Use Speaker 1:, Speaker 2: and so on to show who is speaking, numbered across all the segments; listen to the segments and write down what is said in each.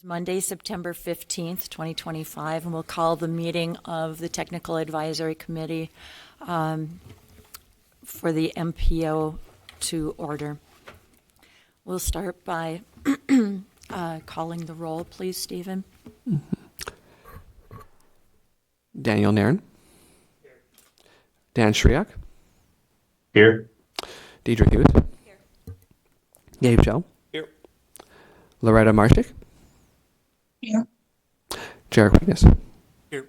Speaker 1: Monday, September 15th, 2025, and we'll call the meeting of the Technical Advisory Committee for the MPO to order. We'll start by calling the roll, please, Stephen.
Speaker 2: Daniel Nairn. Here. Dan Shriak.
Speaker 3: Here.
Speaker 2: Deidre Hughes.
Speaker 1: Here.
Speaker 2: Gabe Shell.
Speaker 3: Here.
Speaker 2: Loretta Marshik.
Speaker 4: Here.
Speaker 2: Jarek Weakness.
Speaker 3: Here.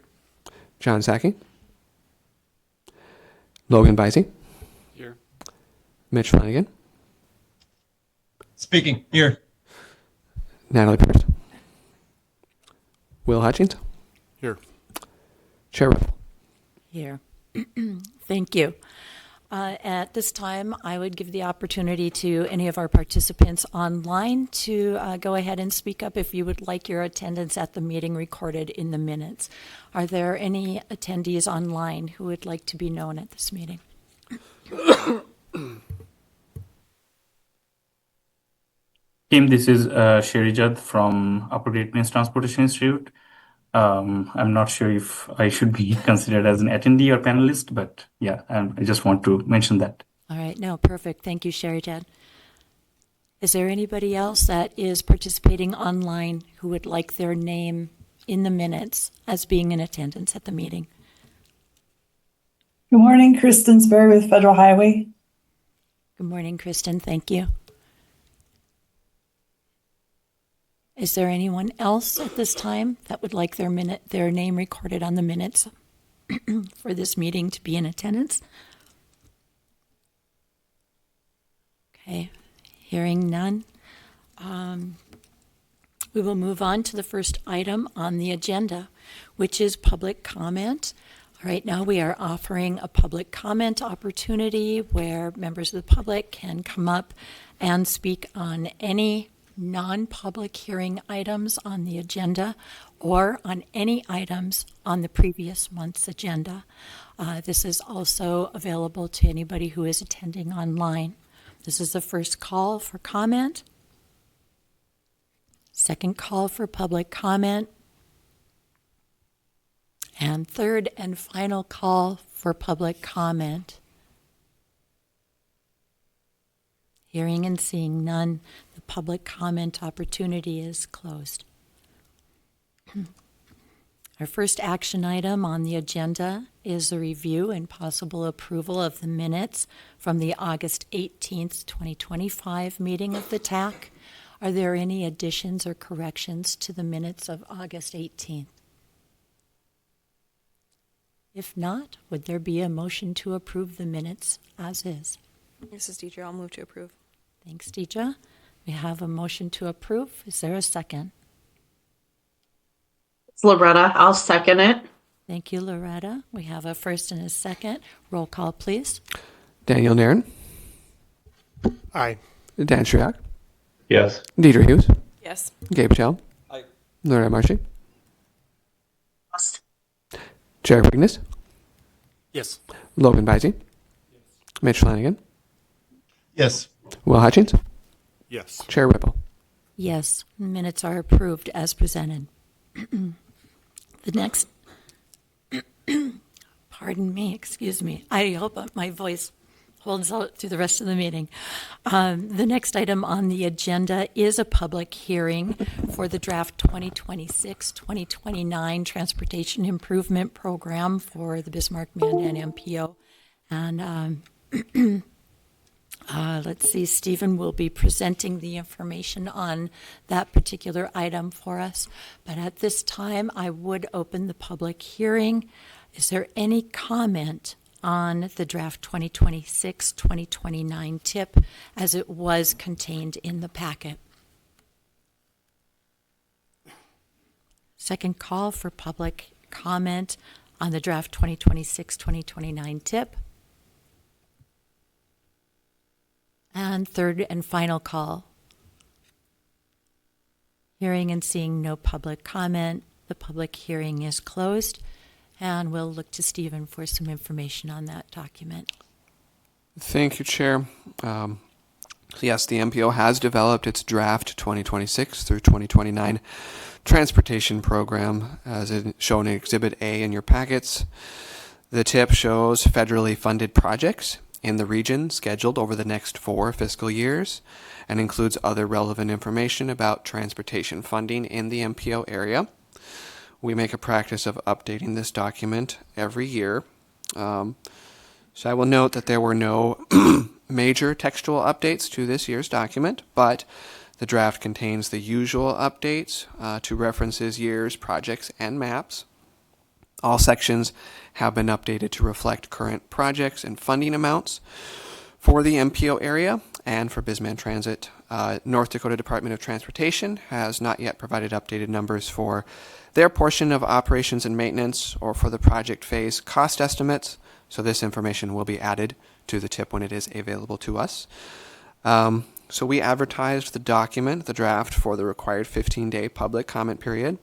Speaker 2: John Sackey. Logan Bisey.
Speaker 3: Here.
Speaker 2: Mitch Flanagan.
Speaker 3: Speaking. Here.
Speaker 2: Natalie Pierce. Will Hutchins.
Speaker 3: Here.
Speaker 2: Chair Ripple.
Speaker 1: Here. Thank you. At this time, I would give the opportunity to any of our participants online to go ahead and speak up if you would like your attendance at the meeting recorded in the minutes. Are there any attendees online who would like to be known at this meeting?
Speaker 5: Team, this is Sherijad from Upper Great Plains Transportation Institute. I'm not sure if I should be considered as an attendee or panelist, but yeah, I just want to mention that.
Speaker 1: All right, no, perfect. Thank you, Sherijad. Is there anybody else that is participating online who would like their name in the minutes as being in attendance at the meeting?
Speaker 4: Good morning, Kristen Sperry with Federal Highway.
Speaker 1: Good morning, Kristen. Thank you. Is there anyone else at this time that would like their name recorded on the minutes for this meeting to be in attendance? Okay, hearing none. We will move on to the first item on the agenda, which is public comment. Right now we are offering a public comment opportunity where members of the public can come up and speak on any non-public hearing items on the agenda or on any items on the previous month's agenda. This is also available to anybody who is attending online. This is the first call for comment. Second call for public comment. And third and final call for public comment. Hearing and seeing none, the public comment opportunity is closed. Our first action item on the agenda is the review and possible approval of the minutes from the August 18th, 2025 meeting of the TAC. Are there any additions or corrections to the minutes of August 18th? If not, would there be a motion to approve the minutes as is?
Speaker 6: This is Deidre. I'll move to approve.
Speaker 1: Thanks, Deidre. We have a motion to approve. Is there a second?
Speaker 7: It's Loretta. I'll second it.
Speaker 1: Thank you, Loretta. We have a first and a second. Roll call, please.
Speaker 2: Daniel Nairn.
Speaker 3: Aye.
Speaker 2: Dan Shriak.
Speaker 3: Yes.
Speaker 2: Deidre Hughes.
Speaker 6: Yes.
Speaker 2: Gabe Shell.
Speaker 3: Aye.
Speaker 2: Loretta Marshik.
Speaker 7: Yes.
Speaker 2: Jarek Weakness.
Speaker 3: Yes.
Speaker 2: Logan Bisey. Mitch Flanagan.
Speaker 3: Yes.
Speaker 2: Will Hutchins.
Speaker 3: Yes.
Speaker 2: Chair Ripple.
Speaker 1: Yes, minutes are approved as presented. The next, pardon me, excuse me. I hope my voice holds out through the rest of the meeting. The next item on the agenda is a public hearing for the draft 2026-2029 Transportation Improvement Program for the Bismarck-Mandan MPO. And let's see, Stephen will be presenting the information on that particular item for us. But at this time, I would open the public hearing. Is there any comment on the draft 2026-2029 TIP as it was contained in the packet? Second call for public comment on the draft 2026-2029 TIP. And third and final call. Hearing and seeing no public comment, the public hearing is closed, and we'll look to Stephen for some information on that document.
Speaker 2: Thank you, Chair. So yes, the MPO has developed its draft 2026 through 2029 transportation program as shown in Exhibit A in your packets. The TIP shows federally funded projects in the region scheduled over the next 4 fiscal years and includes other relevant information about transportation funding in the MPO area. We make a practice of updating this document every year. So I will note that there were no major textual updates to this year's document, but the draft contains the usual updates to references, years, projects, and maps. All sections have been updated to reflect current projects and funding amounts for the MPO area and for Bismarck Transit. North Dakota Department of Transportation has not yet provided updated numbers for their portion of operations and maintenance or for the project phase cost estimates, so this information will be added to the TIP when it is available to us. So we advertised the document, the draft, for the required 15-day public comment period.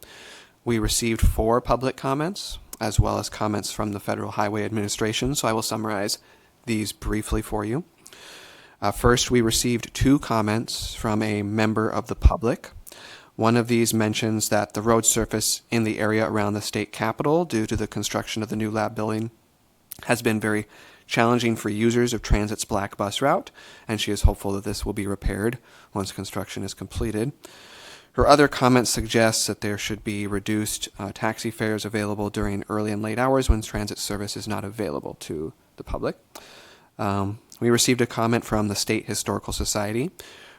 Speaker 2: We received 4 public comments, as well as comments from the Federal Highway Administration, so I will summarize these briefly for you. First, we received 2 comments from a member of the public. One of these mentions that the road surface in the area around the state capitol, due to the construction of the new lab building, has been very challenging for users of Transit's Black Bus route, and she is hopeful that this will be repaired once construction is completed. Her other comment suggests that there should be reduced taxi fares available during early and late hours when transit service is not available to the public. We received a comment from the State Historical Society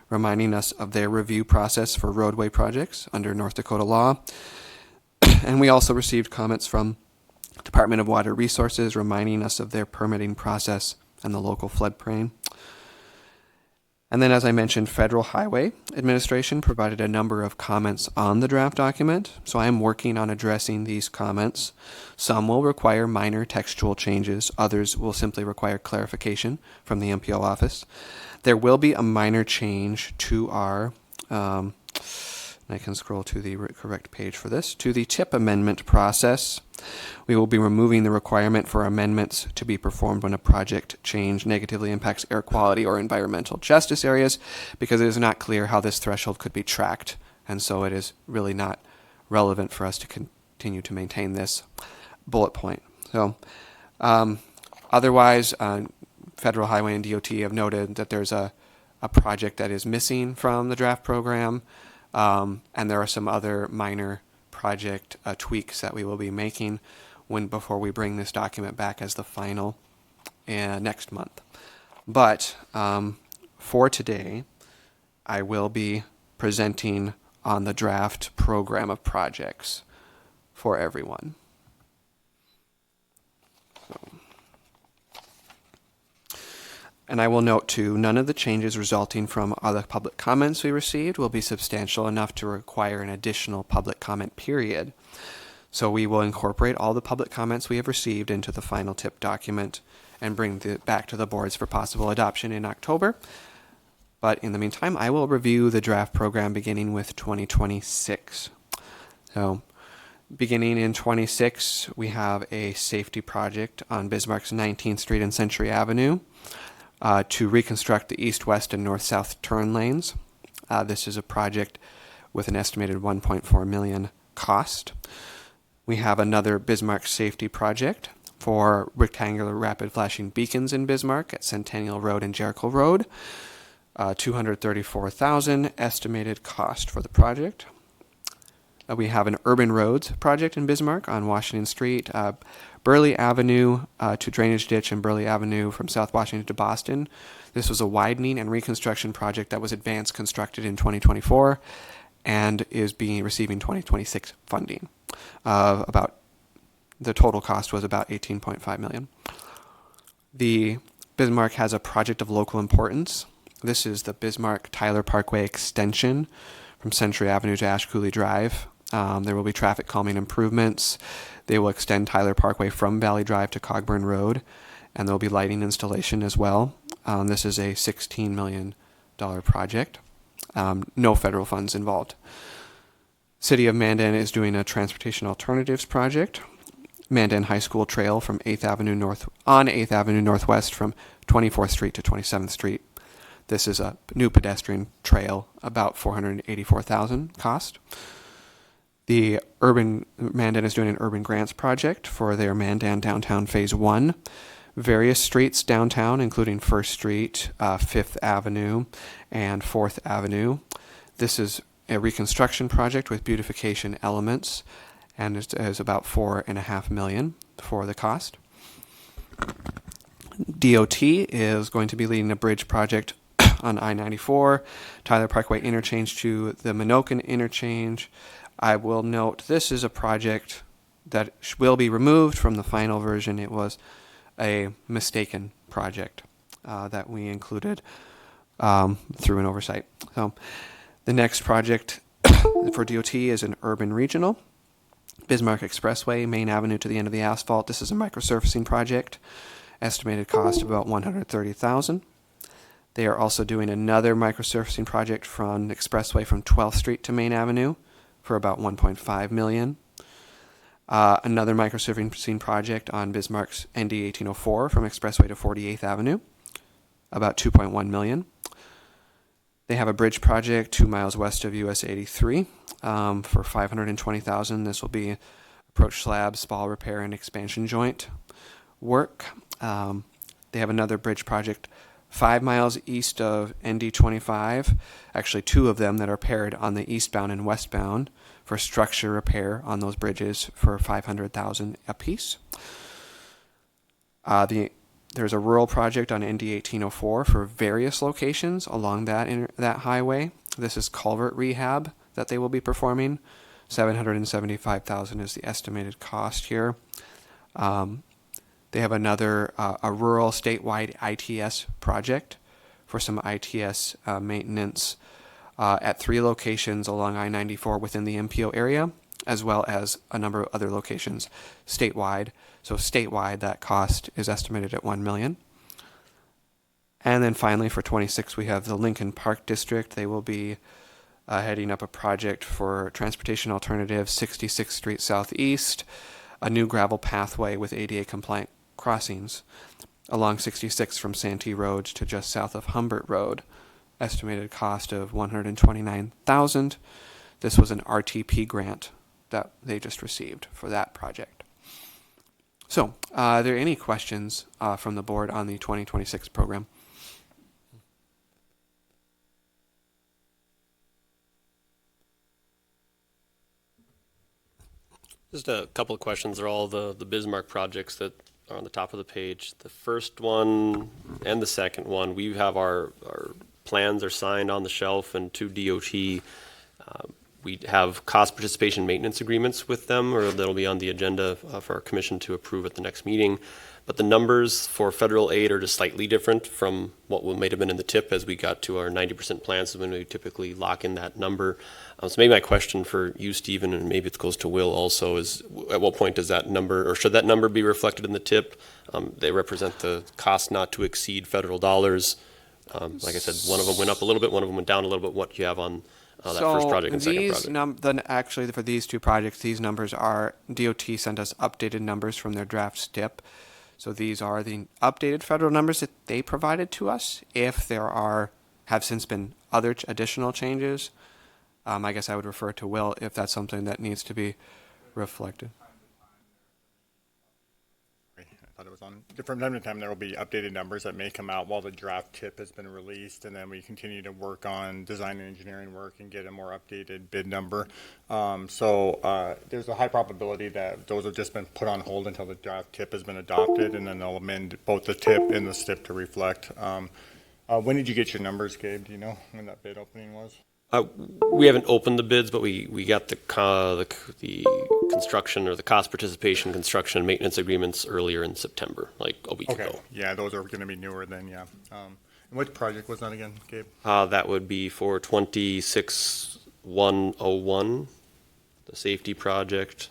Speaker 2: reminding us of their review process for roadway projects under North Dakota law. And we also received comments from Department of Water Resources reminding us of their permitting process and the local floodplain. And then, as I mentioned, Federal Highway Administration provided a number of comments on the draft document, so I am working on addressing these comments. Some will require minor textual changes, others will simply require clarification from the MPO office. There will be a minor change to our, and I can scroll to the correct page for this, to the TIP amendment process. We will be removing the requirement for amendments to be performed when a project change negatively impacts air quality or environmental justice areas, because it is not clear how this threshold could be tracked, and so it is really not relevant for us to continue to maintain this bullet point. So otherwise, Federal Highway and DOT have noted that there's a project that is missing from the draft program, and there are some other minor project tweaks that we will be making before we bring this document back as the final next month. But for today, I will be presenting on the draft program of projects for everyone. And I will note too, none of the changes resulting from other public comments we received will be substantial enough to require an additional public comment period. So we will incorporate all the public comments we have received into the final TIP document and bring it back to the boards for possible adoption in October. But in the meantime, I will review the draft program beginning with 2026. So beginning in 26, we have a safety project on Bismarck's 19th Street and Century Avenue. To reconstruct the east, west, and north-south turn lanes. This is a project with an estimated $1.4 million cost. We have another Bismarck safety project for rectangular rapid flashing beacons in Bismarck at Centennial Road and Jericho Road. $234,000 estimated cost for the project. We have an urban roads project in Bismarck on Washington Street, Burley Avenue to Drainage Ditch, and Burley Avenue from South Washington to Boston. This was a widening and reconstruction project that was advanced constructed in 2024 and is receiving 2026 funding. The total cost was about $18.5 million. The Bismarck has a project of local importance. This is the Bismarck-Tyler Parkway extension from Century Avenue to Ash Coulee Drive. There will be traffic calming improvements. They will extend Tyler Parkway from Valley Drive to Cogburn Road, and there will be lighting installation as well. This is a $16 million project. No federal funds involved. City of Mandan is doing a transportation alternatives project. Mandan High School Trail from 8th Avenue Northwest from 24th Street to 27th Street. This is a new pedestrian trail, about $484,000 cost. The Mandan is doing an urban grants project for their Mandan Downtown Phase 1. Various streets downtown, including 1st Street, 5th Avenue, and 4th Avenue. This is a reconstruction project with beautification elements, and it is about $4.5 million for the cost. DOT is going to be leading a bridge project on I-94, Tyler Parkway interchange to the Minokan interchange. I will note this is a project that will be removed from the final version. It was a mistaken project that we included through an oversight. So the next project for DOT is an urban regional. Bismarck Expressway, Main Avenue to the end of the asphalt. This is a microsurfacing project. Estimated cost of about $130,000. They are also doing another microsurfacing project from Expressway from 12th Street to Main Avenue for about $1.5 million. Another microsurfacing project on Bismarck's ND 1804 from Expressway to 48th Avenue, about $2.1 million. They have a bridge project 2 miles west of US 83 for $520,000. This will be approach slab, spall repair, and expansion joint work. They have another bridge project 5 miles east of ND 25, actually 2 of them that are paired on the eastbound and westbound for structure repair on those bridges for $500,000 apiece. There's a rural project on ND 1804 for various locations along that highway. This is culvert rehab that they will be performing. $775,000 is the estimated cost here. They have another a rural statewide ITS project for some ITS maintenance at 3 locations along I-94 within the MPO area, as well as a number of other locations statewide. So statewide, that cost is estimated at $1 million. And then finally, for 26, we have the Lincoln Park District. They will be heading up a project for transportation alternatives, 66th Street Southeast, a new gravel pathway with ADA compliant crossings along 66 from Santee Road to just south of Humbert Road. Estimated cost of $129,000. This was an RTP grant that they just received for that project. So, are there any questions from the board on the 2026 program?
Speaker 8: Just a couple of questions. They're all the Bismarck projects that are on the top of the page. The first one and the second one, we have our plans are signed on the shelf and to DOT. We have cost participation maintenance agreements with them, or that'll be on the agenda for our commission to approve at the next meeting. But the numbers for federal aid are just slightly different from what might have been in the tip as we got to our 90% plans, so when we typically lock in that number. So maybe my question for you, Stephen, and maybe it goes to Will also, is at what point does that number, or should that number be reflected in the tip? They represent the cost not to exceed federal dollars. Like I said, one of them went up a little bit, one of them went down a little bit. What do you have on that first project and second project?
Speaker 2: Actually, for these 2 projects, these numbers are, DOT sent us updated numbers from their draft STIP. So these are the updated federal numbers that they provided to us. If there have since been other additional changes, I guess I would refer to Will if that's something that needs to be reflected.
Speaker 3: I thought it was on. From time to time, there will be updated numbers that may come out while the draft tip has been released, and then we continue to work on design and engineering work and get a more updated bid number. So there's a high probability that those have just been put on hold until the draft tip has been adopted, and then they'll amend both the tip and the STIP to reflect. When did you get your numbers, Gabe? Do you know when that bid opening was?
Speaker 8: We haven't opened the bids, but we got the construction or the cost participation construction and maintenance agreements earlier in September, like a week ago.
Speaker 3: Yeah, those are going to be newer then, yeah. And what project was that again, Gabe?
Speaker 8: That would be for 26101, the safety project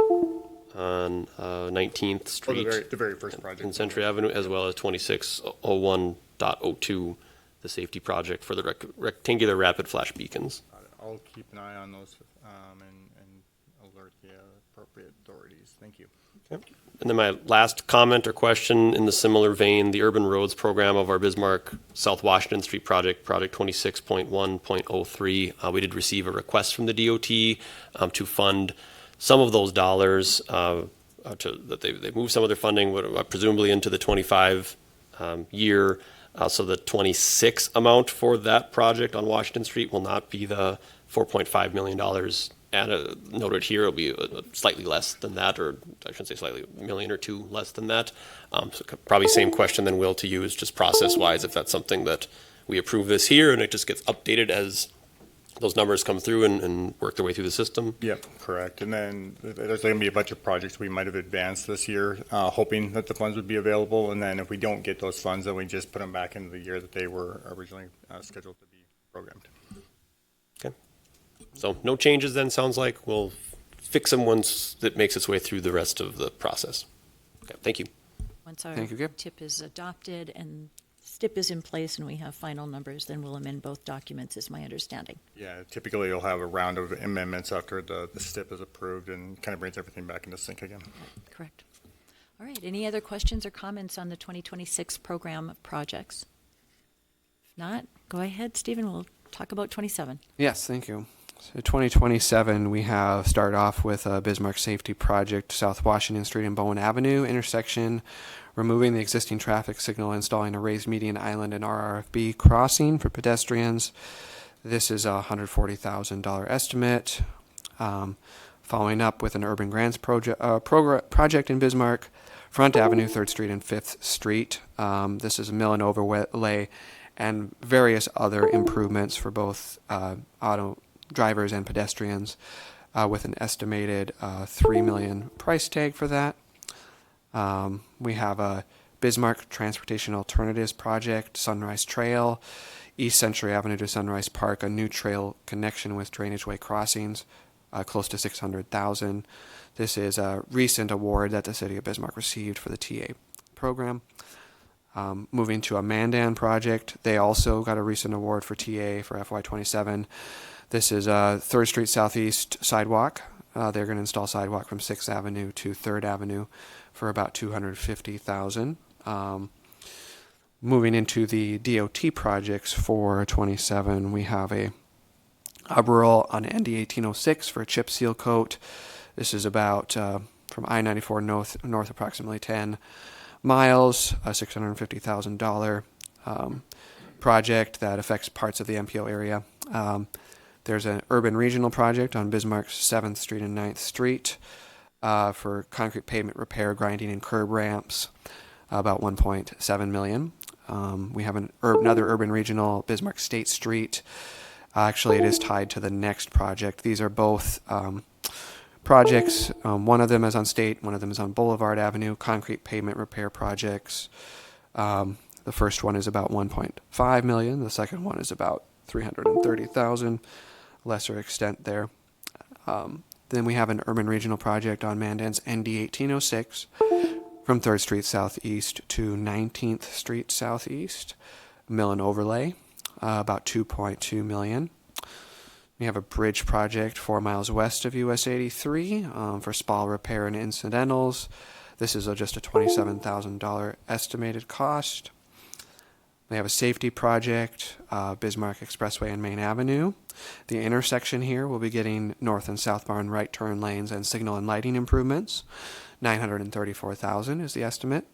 Speaker 8: on 19th Street.
Speaker 3: The very first project.
Speaker 8: In Century Avenue, as well as 2601.02. The safety project for the rectangular rapid flash beacons.
Speaker 3: I'll keep an eye on those and alert the appropriate authorities. Thank you.
Speaker 8: And then my last comment or question in the similar vein, the urban roads program of our Bismarck South Washington Street project, project 26.1.03. We did receive a request from the DOT to fund some of those dollars, that they moved some of their funding presumably into the 25 year. So the 26 amount for that project on Washington Street will not be the $4.5 million noted here. It'll be slightly less than that, or I shouldn't say slightly, $1 million or $2 million less than that. So probably same question then, Will, to you, is just process-wise, if that's something that we approve this here and it just gets updated as those numbers come through and work their way through the system?
Speaker 3: Yep, correct. And then there's going to be a bunch of projects we might have advanced this year, hoping that the funds would be available. And then if we don't get those funds, then we just put them back into the year that they were originally scheduled to be programmed.
Speaker 8: Okay. So no changes then, sounds like. We'll fix them once it makes its way through the rest of the process. Okay, thank you.
Speaker 1: Once our
Speaker 2: Thank you, Gib.
Speaker 1: TIP is adopted and STIP is in place and we have final numbers, then we'll amend both documents, is my understanding.
Speaker 3: Yeah, typically you'll have a round of amendments after the STIP is approved and kind of brings everything back into sync again.
Speaker 1: Correct. All right, any other questions or comments on the 2026 program of projects? If not, go ahead, Stephen, we'll talk about 27.
Speaker 2: Yes, thank you. So 2027, we have started off with a Bismarck Safety Project, South Washington Street and Bowen Avenue intersection, removing the existing traffic signal, installing a raised median island and RRFB crossing for pedestrians. This is a $140,000 estimate. Following up with an urban grants project in Bismarck, Front Avenue, 3rd Street and 5th Street. This is a mill and overlay and various other improvements for both auto drivers and pedestrians, with an estimated $3 million price tag for that. We have a Bismarck Transportation Alternatives Project, Sunrise Trail, East Century Avenue to Sunrise Park, a new trail connection with drainageway crossings, close to $600,000. This is a recent award that the City of Bismarck received for the TA program. Moving to a Mandan project, they also got a recent award for TA for FY27. This is a 3rd Street Southeast sidewalk. They're going to install sidewalk from 6th Avenue to 3rd Avenue for about $250,000. Moving into the DOT projects for 27, we have a rural on ND 1806 for a chip seal coat. This is about from I-94 north approximately 10 miles, a $650,000 project that affects parts of the MPO area. There's an urban regional project on Bismarck's 7th Street and 9th Street for concrete pavement repair, grinding, and curb ramps, about $1.7 million. We have another urban regional, Bismarck State Street. Actually, it is tied to the next project. These are both projects. One of them is on State, one of them is on Boulevard Avenue, concrete pavement repair projects. The first one is about $1.5 million. The second one is about $330,000. Lesser extent there. Then we have an urban regional project on Mandan's ND 1806 from 3rd Street Southeast to 19th Street Southeast, mill and overlay, about $2.2 million. We have a bridge project 4 miles west of US 83 for spall repair and incidentals. This is just a $27,000 estimated cost. We have a safety project, Bismarck Expressway and Main Avenue. The intersection here will be getting north and southbound right turn lanes and signal and lighting improvements. $934,000 is the estimate.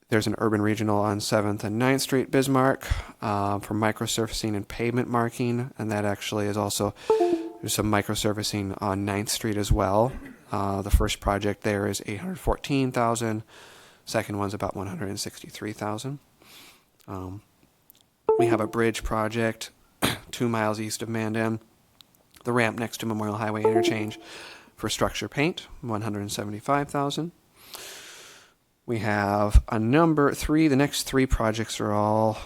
Speaker 2: There's an urban regional on 7th and 9th Street, Bismarck, for microsurfacing and pavement marking, and that actually is also, there's some microsurfacing on 9th Street as well. The first project there is $814,000. Second one's about $163,000. We have a bridge project 2 miles east of Mandan, the ramp next to Memorial Highway interchange for structure paint, $175,000. We have a number 3, the next 3 projects are all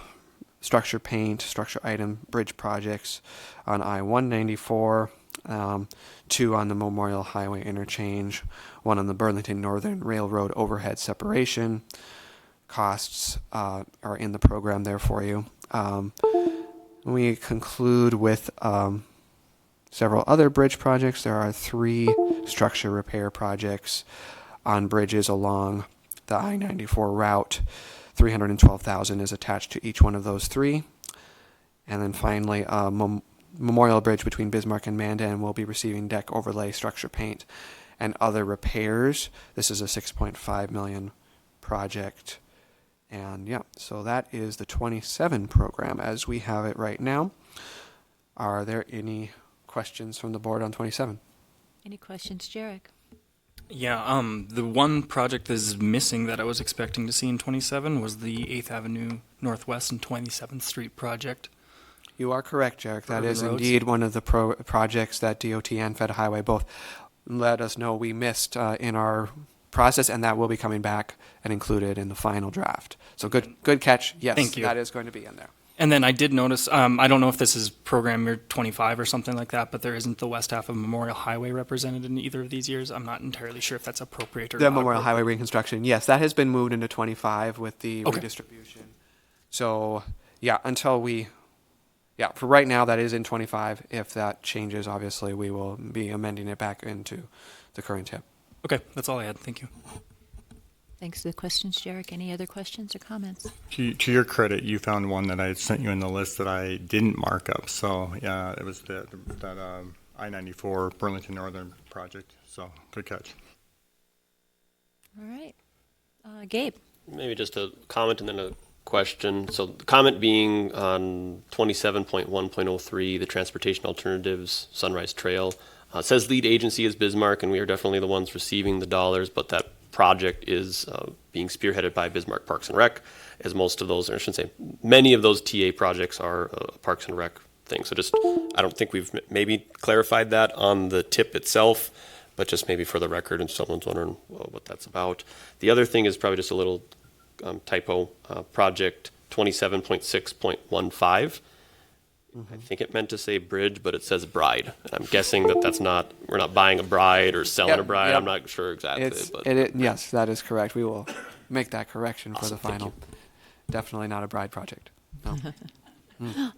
Speaker 2: structure paint, structure item, bridge projects on I-194, 2 on the Memorial Highway interchange, 1 on the Burlington Northern Railroad overhead separation. Costs are in the program there for you. We conclude with several other bridge projects. There are 3 structure repair projects on bridges along the I-94 route. $312,000 is attached to each one of those 3. And then finally, Memorial Bridge between Bismarck and Mandan will be receiving deck overlay, structure paint, and other repairs. This is a $6.5 million project. And yeah, so that is the 27 program as we have it right now. Are there any questions from the board on 27?
Speaker 1: Any questions, Jarek?
Speaker 9: Yeah, the one project that is missing that I was expecting to see in 27 was the 8th Avenue Northwest and 27th Street project.
Speaker 2: You are correct, Jarek. That
Speaker 9: Urban
Speaker 2: is
Speaker 9: roads.
Speaker 2: indeed one of the projects that DOT and Fed Highway both let us know we missed in our process, and that will be coming back and included in the final draft. So good catch. Yes,
Speaker 9: Thank you.
Speaker 2: that is going to be in there.
Speaker 9: And then I did notice, I don't know if this is program year 25 or something like that, but there isn't the west half of Memorial Highway represented in either of these years. I'm not entirely sure if that's appropriate or
Speaker 2: The
Speaker 9: not
Speaker 2: Memorial
Speaker 9: appropriate.
Speaker 2: Highway reconstruction, yes, that has been moved into 25 with the
Speaker 9: Okay.
Speaker 2: redistribution. So, yeah, for right now, that is in 25. If that changes, obviously, we will be amending it back into the current tip.
Speaker 9: Okay, that's all I had. Thank you.
Speaker 1: Thanks for the questions, Jarek. Any other questions or comments?
Speaker 3: To your credit, you found one that I had sent you in the list that I didn't mark up. So yeah, it was that I-94 Burlington Northern project. So good catch.
Speaker 1: All right. Gabe?
Speaker 8: Maybe just a comment and then a question. So the comment being on 27.1.03, the Transportation Alternatives Sunrise Trail. Says lead agency is Bismarck, and we are definitely the ones receiving the dollars, but that project is being spearheaded by Bismarck Parks and Rec, as most of those, or I shouldn't say, many of those TA projects are Parks and Rec things. So just, I don't think we've maybe clarified that on the tip itself, but just maybe for the record, and someone's wondering what that's about. The other thing is probably just a little typo, project 27.6.15. I think it meant to say bridge, but it says bride. I'm guessing that's not, we're not buying a bride or selling
Speaker 2: Yep,
Speaker 8: a bride.
Speaker 2: yep.
Speaker 8: I'm not sure exactly. But
Speaker 2: Yes, that is correct. We will make that correction for the
Speaker 8: Awesome, thank
Speaker 2: final. Definitely not a bride project. No.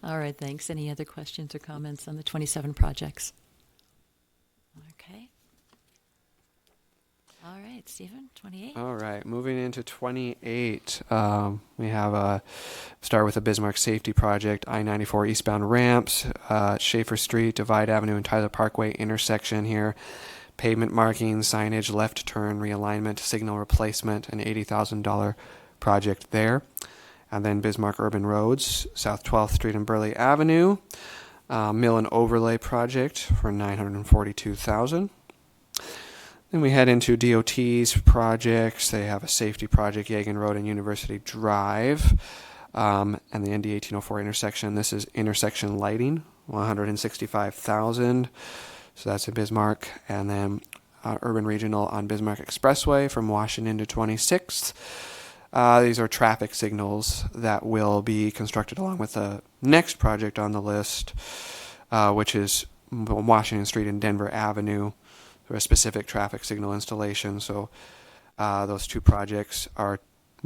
Speaker 1: All right, thanks. Any other questions or comments on the 27 projects? Okay. All right, Stephen, 28.
Speaker 2: All right, moving into 28, we have start with the Bismarck Safety Project, I-94 eastbound ramps, Schaefer Street, Divide Avenue, and Tyler Parkway intersection here. Pavement marking, signage, left turn realignment, signal replacement, an $80,000 project there. And then Bismarck Urban Roads, South 12th Street and Burleigh Avenue, mill and overlay project for $942,000. Then we head into DOT's projects. They have a safety project, Yagan Road and University Drive, and the ND 1804 intersection. This is intersection lighting, $165,000. So that's in Bismarck. And then Urban Regional on Bismarck Expressway from Washington to 26th. These are traffic signals that will be constructed along with the next project on the list, which is Washington Street and Denver Avenue, for a specific traffic signal installation. So those two projects are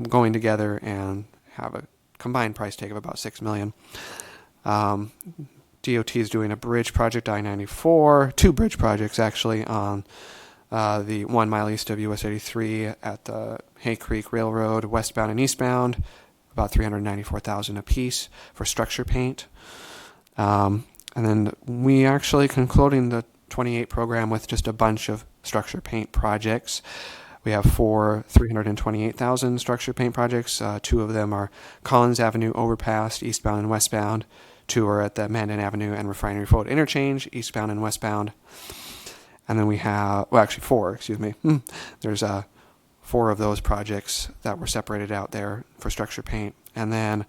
Speaker 2: going together and have a combined price tag of about $6 million. DOT is doing a bridge project, I-94, 2 bridge projects actually, on the 1 mile east of US 83 at the Hay Creek Railroad, westbound and eastbound, about $394,000 apiece for structure paint. And then we actually concluding the 28 program with just a bunch of structure paint projects. We have 4 $328,000 structure paint projects. 2 of them are Collins Avenue overpass, eastbound and westbound. 2 are at the Mandan Avenue and Refinery Road interchange, eastbound and westbound. And then we have, well, actually 4, excuse me. There's 4 of those projects that were separated out there for structure paint. And then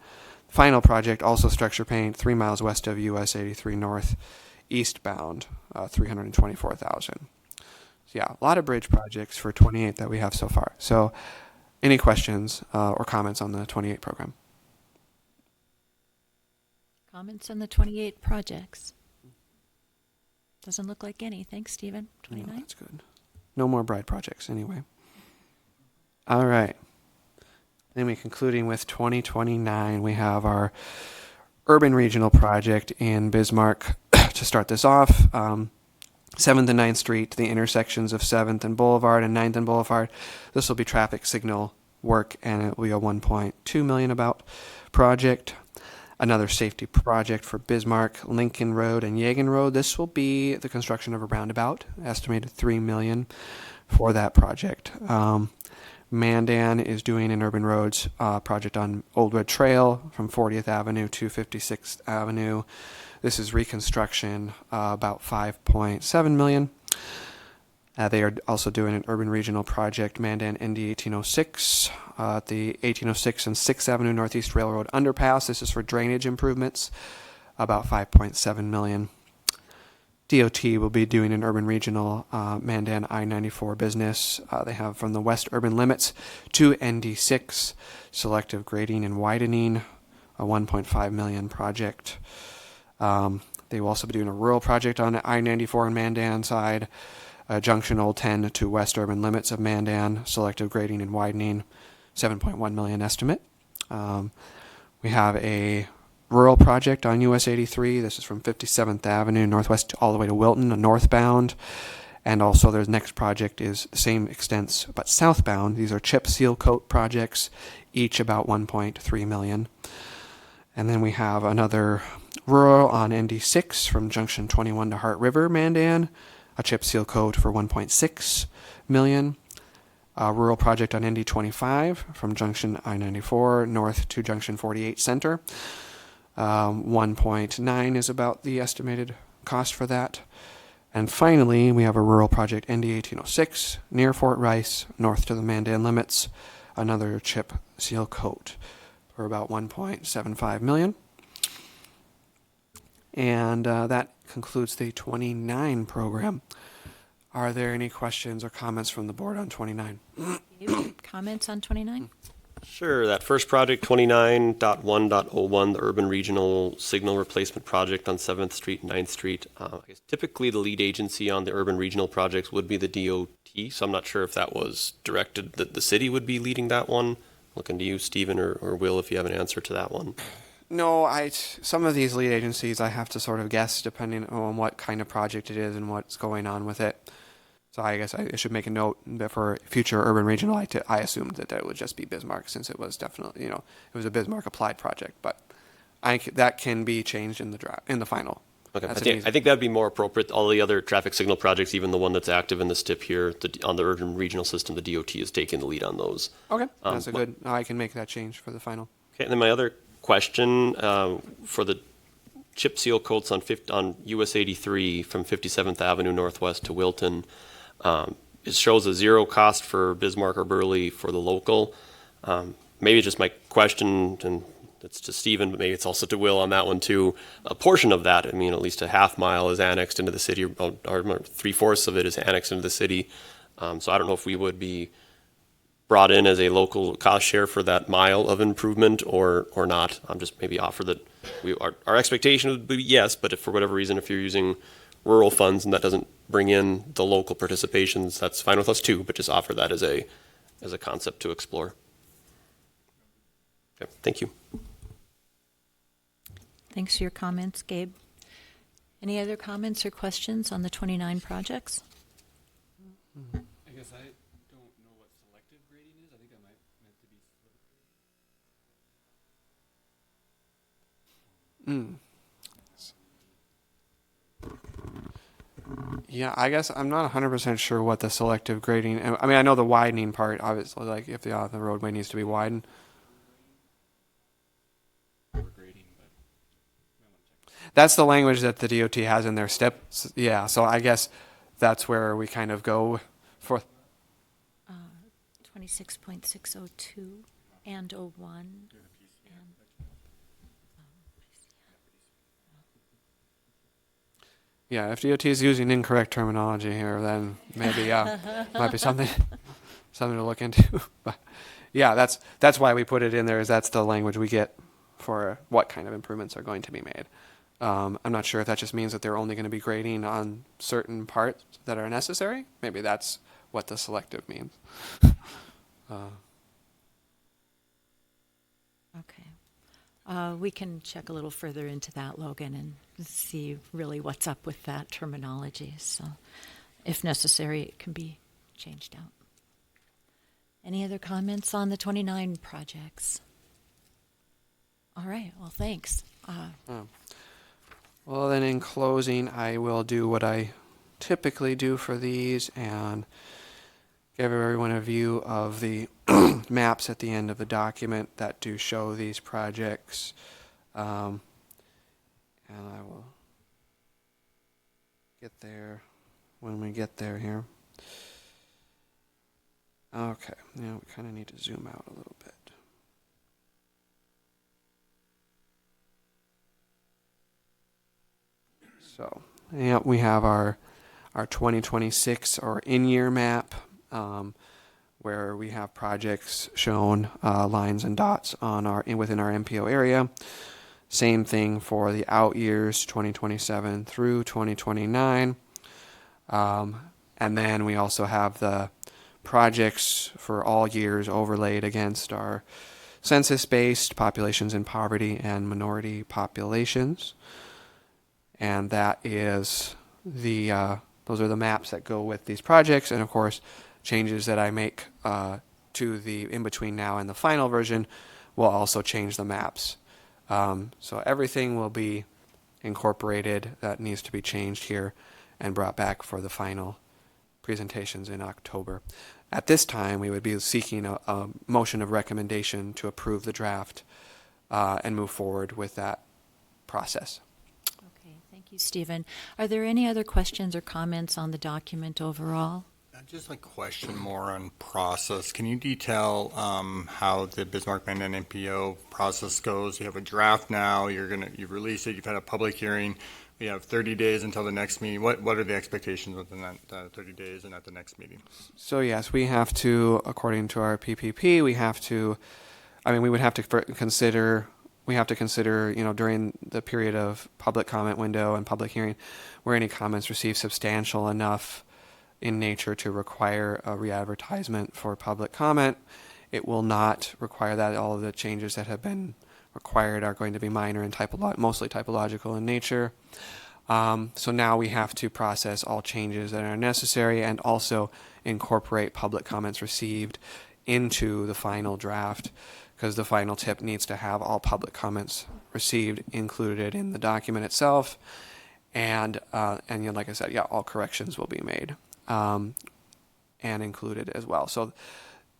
Speaker 2: final project, also structure paint, 3 miles west of US 83 North, eastbound, $324,000. So yeah, a lot of bridge projects for 28 that we have so far. So any questions or comments on the 28 program?
Speaker 1: Comments on the 28 projects? Doesn't look like any. Thanks, Stephen. 29.
Speaker 2: No, that's good. No more bride projects anyway. All right. Then we concluding with 2029. We have our urban regional project in Bismarck, to start this off. 7th and 9th Street, the intersections of 7th and Boulevard and 9th and Boulevard. This will be traffic signal work, and it will be a $1.2 million about project. Another safety project for Bismarck, Lincoln Road, and Yagan Road. This will be the construction of a roundabout, estimated $3 million for that project. Mandan is doing an urban roads project on Old Wood Trail from 40th Avenue to 56th Avenue. This is reconstruction, about $5.7 million. They are also doing an urban regional project, Mandan ND 1806, at the 1806 and 6th Avenue Northeast Railroad underpass. This is for drainage improvements, about $5.7 million. DOT will be doing an urban regional Mandan I-94 business. They have from the west urban limits to ND6, selective grading and widening, a $1.5 million project. They will also be doing a rural project on the I-94 and Mandan side, Junction Old 10 to west urban limits of Mandan, selective grading and widening, $7.1 million estimate. We have a rural project on US 83. This is from 57th Avenue northwest all the way to Wilton, northbound. And also their next project is the same extents but southbound. These are chip seal coat projects, each about $1.3 million. And then we have another rural on ND6 from Junction 21 to Heart River, Mandan, a chip seal coat for $1.6 million. A rural project on ND25 from Junction I-94 north to Junction 48 Center. 1.9 is about the estimated cost for that. And finally, we have a rural project, ND 1806, near Fort Rice, north to the Mandan limits, another chip seal coat for about $1.75 million. And that concludes the 29 program. Are there any questions or comments from the board on 29?
Speaker 1: Comments on 29?
Speaker 8: Sure. That first project, 29.1.01, the Urban Regional Signal Replacement Project on 7th Street and 9th Street. I guess typically the lead agency on the urban regional projects would be the DOT, so I'm not sure if that was directed that the city would be leading that one. Looking to you, Stephen, or Will, if you have an answer to that one.
Speaker 2: No, some of these lead agencies I have to sort of guess depending on what kind of project it is and what's going on with it. So I guess I should make a note that for future urban regional, I assumed that it would just be Bismarck, since it was definitely, it was a Bismarck applied project. But that can be changed in the final.
Speaker 8: Okay, I think that'd be more appropriate. All the other traffic signal projects, even the one that's active in the STIP here, on the urban regional system, the DOT is taking the lead on those.
Speaker 2: Okay, that's I can make that change for the final. Okay,
Speaker 8: and then my other question for the chip seal coats on US 83 from 57th Avenue Northwest to Wilton. It shows a zero cost for Bismarck or Burley for the local. Maybe just my question, and it's to Stephen, but maybe it's also to Will on that one too. A portion of that, at least a half mile is annexed into the city, or 3/4 of it is annexed into the city. So I don't know if we would be brought in as a local cost share for that mile of improvement or not. I'm just maybe offer that our expectation would be yes, but if for whatever reason, if you're using rural funds and that doesn't bring in the local participations, that's fine with us too, but just offer that as a concept to explore. Okay, thank you.
Speaker 1: Thanks for your comments, Gabe. Any other comments or questions on the 29 projects?
Speaker 10: I guess I don't know what selective grading is. I think I might meant to be.
Speaker 2: Yeah, I guess I'm not 100% sure what the selective grading. I know the widening part, obviously, like if the roadway needs to be widened. That's the language that the DOT has in their STIP. Yeah, so I guess that's where we kind of go for.
Speaker 1: 26.602 and 01.
Speaker 2: Yeah, if DOT is using incorrect terminology here, then maybe might be something to look into. But yeah, that's why we put it in there. Is that's the language we get for what kind of improvements are going to be made. I'm not sure if that just means that they're only going to be grading on certain parts that are necessary. Maybe that's what the selective means.
Speaker 1: Okay. We can check a little further into that, Logan, and see really what's up with that terminology. So if necessary, it can be changed out. Any other comments on the 29 projects? All right, well, thanks.
Speaker 2: Well, then in closing, I will do what I typically do for these and give everyone a view of the maps at the end of the document that do show these projects. And I will get there when we get there here. Okay, now we kind of need to zoom out a little bit. So, yeah, we have our 2026 or in-year map, where we have projects shown lines and dots on within our MPO area. Same thing for the out years, 2027 through 2029. And then we also have the projects for all years overlaid against our census-based populations in poverty and minority populations. And that is those are the maps that go with these projects, and of course, changes that I make to the in between now and the final version will also change the maps. So everything will be incorporated that needs to be changed here and brought back for the final presentations in October. At this time, we would be seeking a motion of recommendation to approve the draft and move forward with that process.
Speaker 1: Okay, thank you, Stephen. Are there any other questions or comments on the document overall?
Speaker 3: Just a question more on process. Can you detail how the Bismarck-Mandan MPO process goes? You have a draft now. You've released it. You've had a public hearing. You have 30 days until the next meeting. What are the expectations within that 30 days and at the next meeting?
Speaker 2: So yes, we have to, according to our PPP, we would have to consider, during the period of public comment window and public hearing, where any comments received substantial enough in nature to require a re-advertisement for public comment. It will not require that. All of the changes that have been required are going to be minor and mostly typological in nature. So now we have to process all changes that are necessary and also incorporate public comments received into the final draft, because the final tip needs to have all public comments received included in the document itself. And like I said, all corrections will be made and included as well. So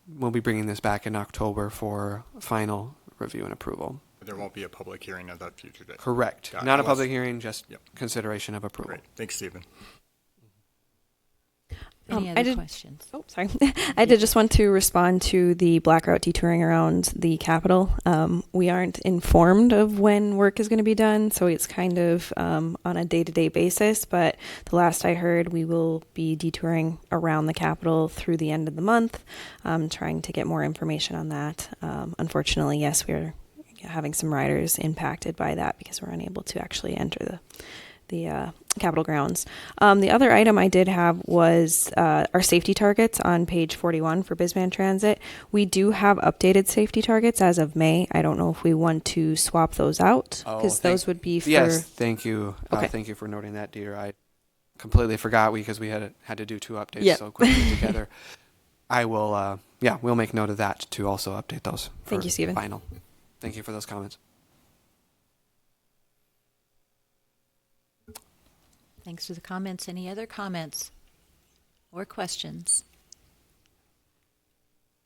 Speaker 2: we'll be bringing this back in October for final review and approval.
Speaker 3: There won't be a public hearing at that future date.
Speaker 2: Correct. Not a public hearing, just consideration of approval.
Speaker 3: Great. Thanks, Stephen.
Speaker 1: Any other questions?
Speaker 6: Oh, sorry. I did just want to respond to the black route detouring around the Capitol. We aren't informed of when work is going to be done, so it's kind of on a day-to-day basis. But the last I heard, we will be detouring around the Capitol through the end of the month, trying to get more information on that. Unfortunately, yes, we're having some riders impacted by that because we're unable to actually enter the Capitol grounds. The other item I did have was our safety targets on page 41 for Bisman Transit. We do have updated safety targets as of May. I don't know if we want to swap those out, because those would be for...
Speaker 2: Yes, thank you.
Speaker 6: Okay.
Speaker 2: Thank you for noting that, dear. I completely forgot because we had to do two updates so quickly together. I will, we'll make note of that to also update those.
Speaker 6: Thank you, Stephen.
Speaker 2: Final. Thank you for those comments.
Speaker 1: Thanks for the comments. Any other comments or questions?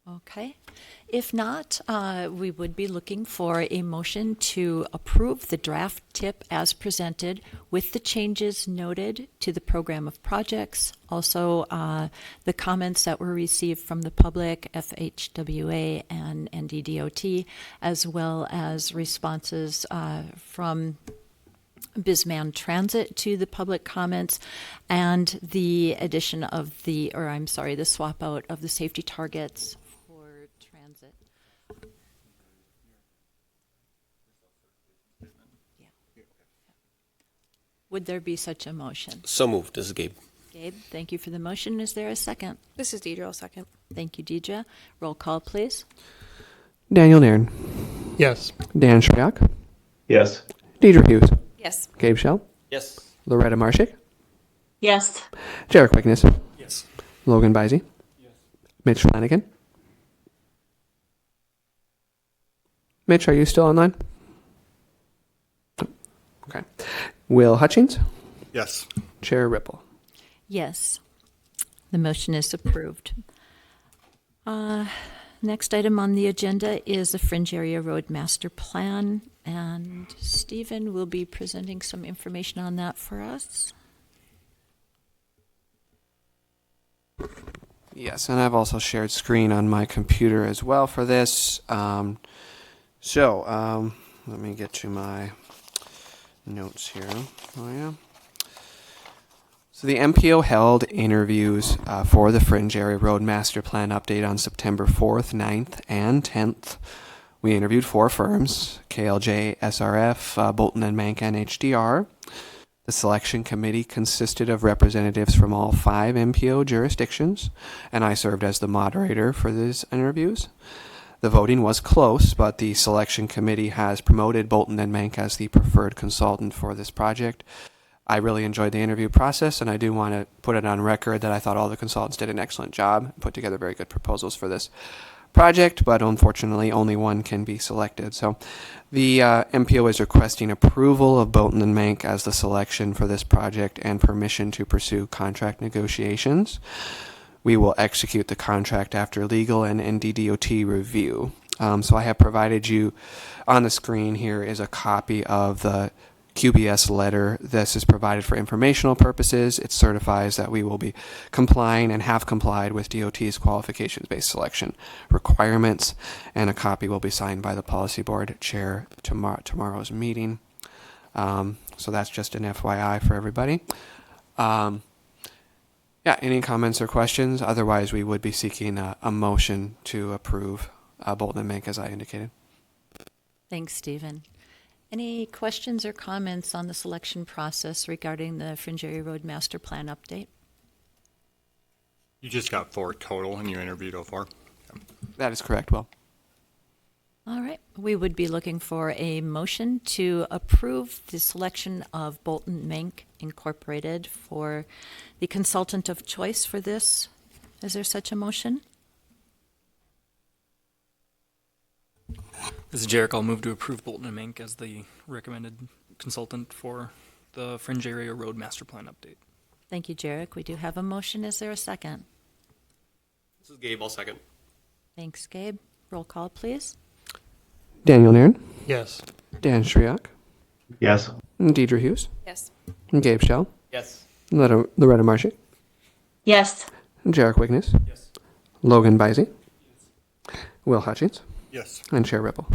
Speaker 1: Okay. If not, we would be looking for a motion to approve the draft tip as presented with the changes noted to the program of projects. Also, the comments that were received from the public, FHWA and NDDOT, as well as responses from Bisman Transit to the public comments, and the addition of the swap out of the safety targets for transit. Yeah. Would there be such a motion?
Speaker 8: So moved. This is Gabe.
Speaker 1: Gabe, thank you for the motion. Is there a second?
Speaker 6: This is Deidre, I'll second.
Speaker 1: Thank you, Deidre. Roll call, please.
Speaker 2: Daniel Nairn.
Speaker 3: Yes.
Speaker 2: Dan Shriak,
Speaker 11: Yes.
Speaker 2: Deidre Hughes,
Speaker 6: Yes.
Speaker 2: Gabe Shell,
Speaker 8: Yes.
Speaker 2: Loretta Marshik,
Speaker 7: Yes.
Speaker 2: Jarek Wickness,
Speaker 9: Yes.
Speaker 2: Logan Bisey, Mitch Flanagan. Mitch, are you still online? Okay. Will Hutchings,
Speaker 3: Yes.
Speaker 2: Chair Ripple.
Speaker 1: Yes, the motion is approved. Next item on the agenda is the Fringe Area Road Master Plan, and Stephen will be presenting some information on that for us.
Speaker 2: Yes, and I've also shared screen on my computer as well for this. Let me get to my notes here. Oh, yeah. So the MPO held interviews for the Fringe Area Road Master Plan update on September 4th, 9th, and 10th. We interviewed 4 firms, KLJ, SRF, Bolton and Mank, and HDR. The selection committee consisted of representatives from all 5 MPO jurisdictions, and I served as the moderator for these interviews. The voting was close, but the selection committee has promoted Bolton and Mank as the preferred consultant for this project. I really enjoyed the interview process, and I do want to put it on record that I thought all the consultants did an excellent job, put together very good proposals for this project, but unfortunately only one can be selected. So the MPO is requesting approval of Bolton and Mank as the selection for this project and permission to pursue contract negotiations. We will execute the contract after legal and NDDOT review. So I have provided you on the screen here is a copy of the QBS letter. This is provided for informational purposes. It certifies that we will be complying and have complied with DOT's qualifications-based selection requirements, and a copy will be signed by the policy board chair tomorrow's meeting. So that's just an FYI for everybody. Any comments or questions? Otherwise, we would be seeking a motion to approve Bolton and Mank as I indicated.
Speaker 1: Thanks, Stephen. Any questions or comments on the selection process regarding the Fringe Area Road Master Plan update?
Speaker 3: You just got 4 total and you interviewed all 4?
Speaker 2: That is correct, Will.
Speaker 1: All right, we would be looking for a motion to approve the selection of Bolton Mank Incorporated for the consultant of choice for this. Is there such a motion?
Speaker 9: This is Jarek. I'll move to approve Bolton and Mank as the recommended consultant for the Fringe Area Road Master Plan update.
Speaker 1: Thank you, Jarek. We do have a motion. Is there a second?
Speaker 8: This is Gabe. I'll second.
Speaker 1: Thanks, Gabe. Roll call, please.
Speaker 2: Daniel Nairn,
Speaker 3: Yes.
Speaker 2: Dan Shriak,
Speaker 11: Yes.
Speaker 2: Deidre Hughes,
Speaker 6: Yes.
Speaker 2: Gabe Shell,
Speaker 8: Yes.
Speaker 2: Loretta Marshik,
Speaker 7: Yes.
Speaker 2: Jarek Wickness,
Speaker 9: Yes.
Speaker 2: Logan Bisey, Will Hutchings,
Speaker 3: Yes.
Speaker 2: and Chair Ripple.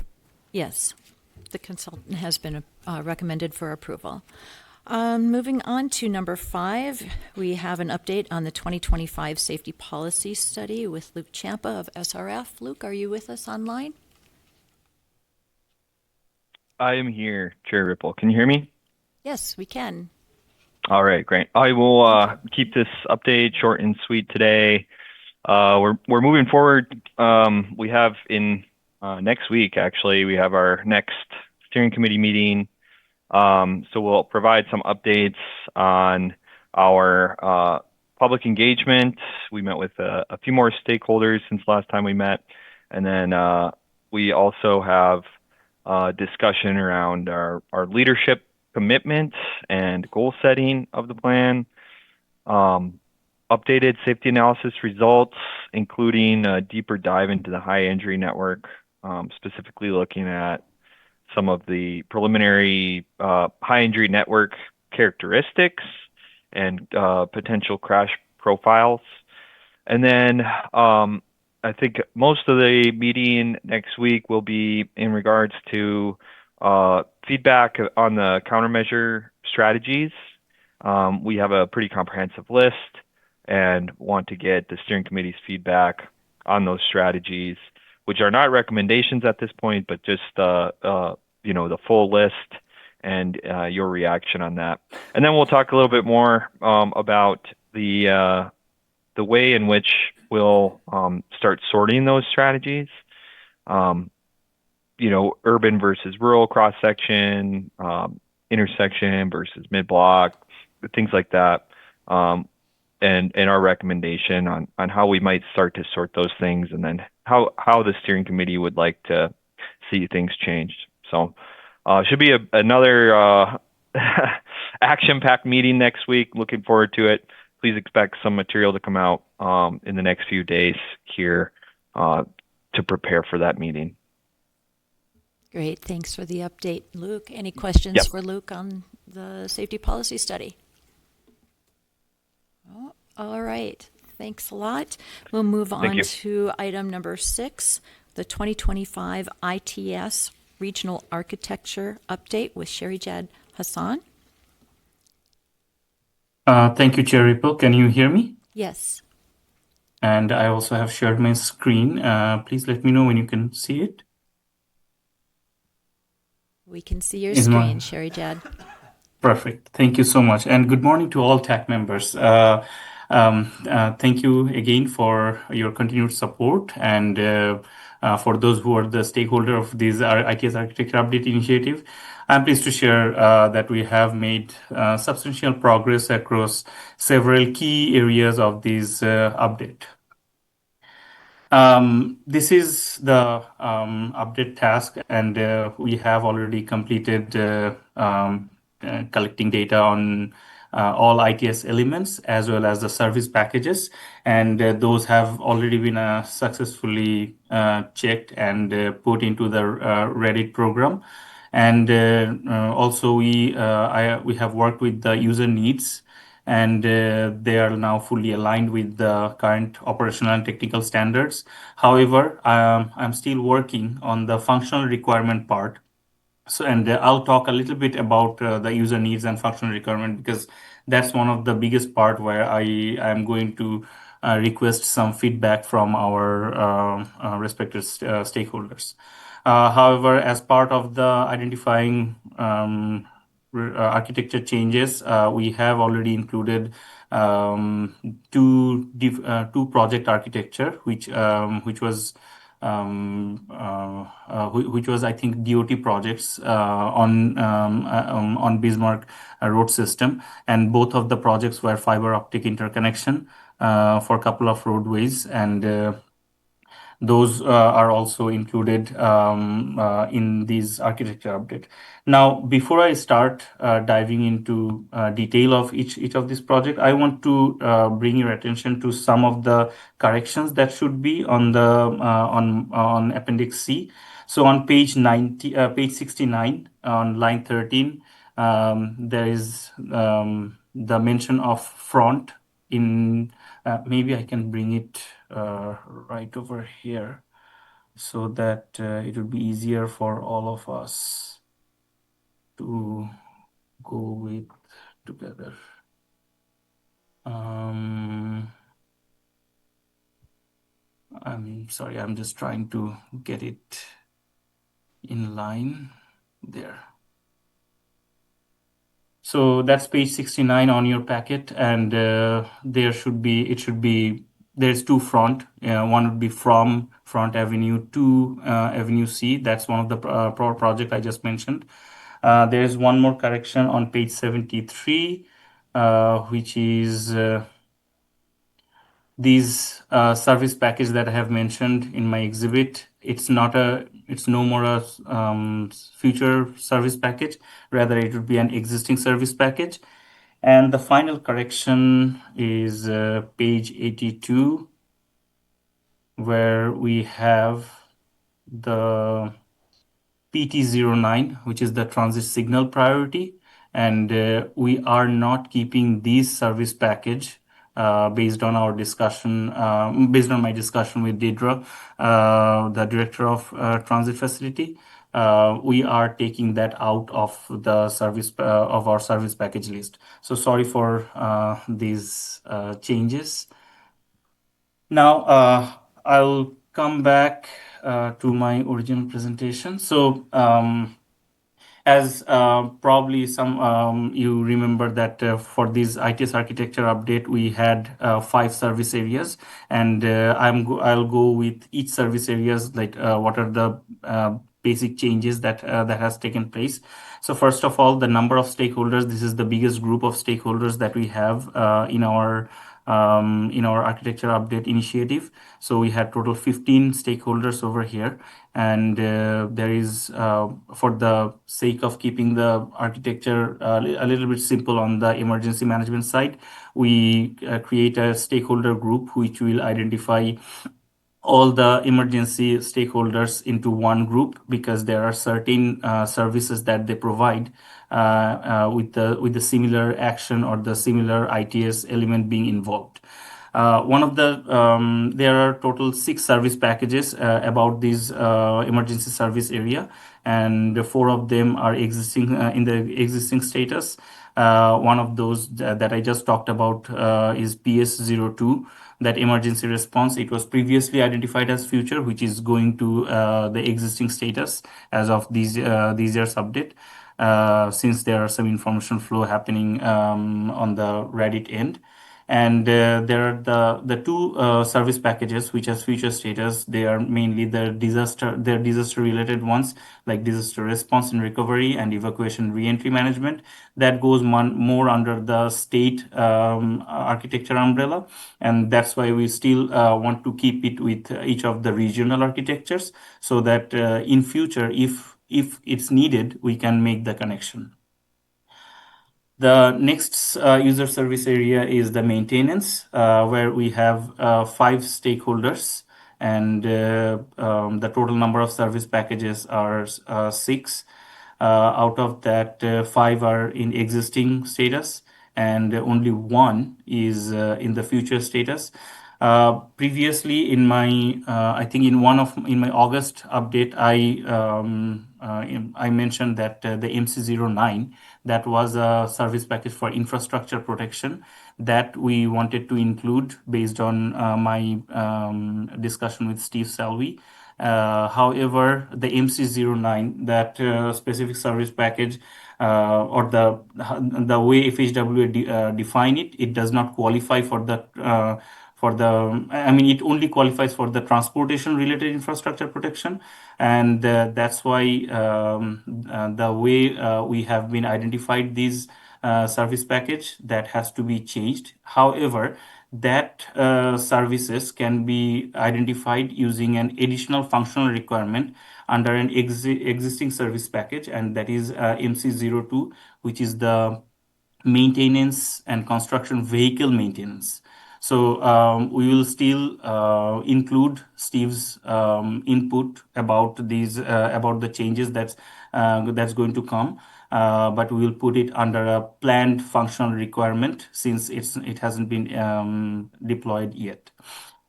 Speaker 1: Yes, the consultant has been recommended for approval. Moving on to number 5, we have an update on the 2025 Safety Policy Study with Luke Champa of SRF. Luke, are you with us online?
Speaker 12: I am here, Chair Ripple. Can you hear me?
Speaker 1: Yes, we can.
Speaker 12: All right, great. I will keep this update short and sweet today. We're moving forward. We have in next week, actually, we have our next steering committee meeting. So we'll provide some updates on our public engagement. We met with a few more stakeholders since last time we met. And then we also have discussion around our leadership commitment and goal setting of the plan, updated safety analysis results, including a deeper dive into the high injury network, specifically looking at some of the preliminary high injury network characteristics and potential crash profiles. And then I think most of the meeting next week will be in regards to feedback on the countermeasure strategies. We have a pretty comprehensive list and want to get the steering committee's feedback on those strategies, which are not recommendations at this point, but just the full list and your reaction on that. And then we'll talk a little bit more about the way in which we'll start sorting those strategies. urban versus rural cross section, intersection versus mid block, things like that. And our recommendation on how we might start to sort those things, and then how the steering committee would like to see things changed. So should be another action-packed meeting next week. Looking forward to it. Please expect some material to come out in the next few days here to prepare for that meeting.
Speaker 1: Great, thanks for the update, Luke. Any questions
Speaker 12: Yep.
Speaker 1: for Luke on the safety policy study? Oh, all right, thanks a lot. We'll move on
Speaker 12: you.
Speaker 1: to item number 6, the 2025 ITS Regional Architecture Update with Sherijad Hassan.
Speaker 5: Thank you, Chair Ripple. Can you hear me?
Speaker 1: Yes.
Speaker 5: And I also have shared my screen. Please let me know when you can see it.
Speaker 1: We can see your
Speaker 5: Is my-
Speaker 1: screen, Sherijad.
Speaker 5: Perfect. Thank you so much. And good morning to all TAC members. Thank you again for your continued support and for those who are the stakeholder of this ITS Architecture Update initiative. I'm pleased to share that we have made substantial progress across several key areas of this update. This is the update task, and we have already completed collecting data on all ITS elements as well as the service packages, and those have already been successfully checked and put into the Reddit program. And also we have worked with the user needs, and they are now fully aligned with the current operational and technical standards. However, I'm still working on the functional requirement part. So, and I'll talk a little bit about the user needs and functional requirement, because that's one of the biggest part where I am going to request some feedback from our respected stakeholders. However, as part of the identifying architecture changes, we have already included two project architecture, which was I think DOT projects on Bismarck road system, and both of the projects were fiber optic interconnection for a couple of roadways, and those are also included in these architecture update. Now, before I start diving into detail of each of these project, I want to bring your attention to some of the corrections that should be on the on Appendix C. So on page 69 on line 13, there is the mention of front in. Maybe I can bring it right over here so that it would be easier for all of us to go with together. I'm sorry, I'm just trying to get it in line there. So that's page 69 on your packet, and there's two front. One would be from Front Avenue to Avenue C. That's one of the project I just mentioned. There's one more correction on page 73, which is these service package that I have mentioned in my exhibit. It's no more a future service package. Rather, it would be an existing service package. And the final correction is page 82, where we have the PT09, which is the transit signal priority. And we are not keeping these service package based on my discussion with Deidre, the director of transit facility. We are taking that out of the service of our service package list. So sorry for these changes. Now I'll come back to my original presentation. So as probably some you remember that for this ITS architecture update, we had 5 service areas, and I'll go with each service areas, like what are the basic changes that has taken place. So first of all, the number of stakeholders. This is the biggest group of stakeholders that we have in our architecture update initiative. So we had total 15 stakeholders over here, and there is, for the sake of keeping the architecture a little bit simple on the emergency management side, we create a stakeholder group which will identify all the emergency stakeholders into one group, because there are certain services that they provide with the similar action or the similar ITS element being involved. There are total 6 service packages about this emergency service area, and 4 of them are existing in the existing status. One of those that I just talked about is PS02, that emergency response. It was previously identified as future, which is going to the existing status as of this year's update, since there are some information flow happening on the Reddit end. And there are the 2 service packages which has future status. They are mainly they're disaster related ones, like disaster response and recovery and evacuation re-entry management. That goes more under the state architecture umbrella, and that's why we still want to keep it with each of the regional architectures, so that in future, if it's needed, we can make the connection. The next user service area is the maintenance, where we have 5 stakeholders, and the total number of service packages are 6. Out of that, 5 are in existing status, and only 1 is in the future status. Previously, in my I think in my August update, I mentioned that the MC09, that was a service package for infrastructure protection that we wanted to include based on my discussion with Steve Salvi. However, the MC09, that specific service package, or the way FHWA define it, it does not qualify for the it only qualifies for the transportation related infrastructure protection, and that's why the way we have been identified these service package, that has to be changed. However, that services can be identified using an additional functional requirement under an existing service package, and that is MC02, which is the maintenance and construction vehicle maintenance. So we will still include Steve's input about these about the changes that's going to come, but we will put it under a planned functional requirement, since it hasn't been deployed yet.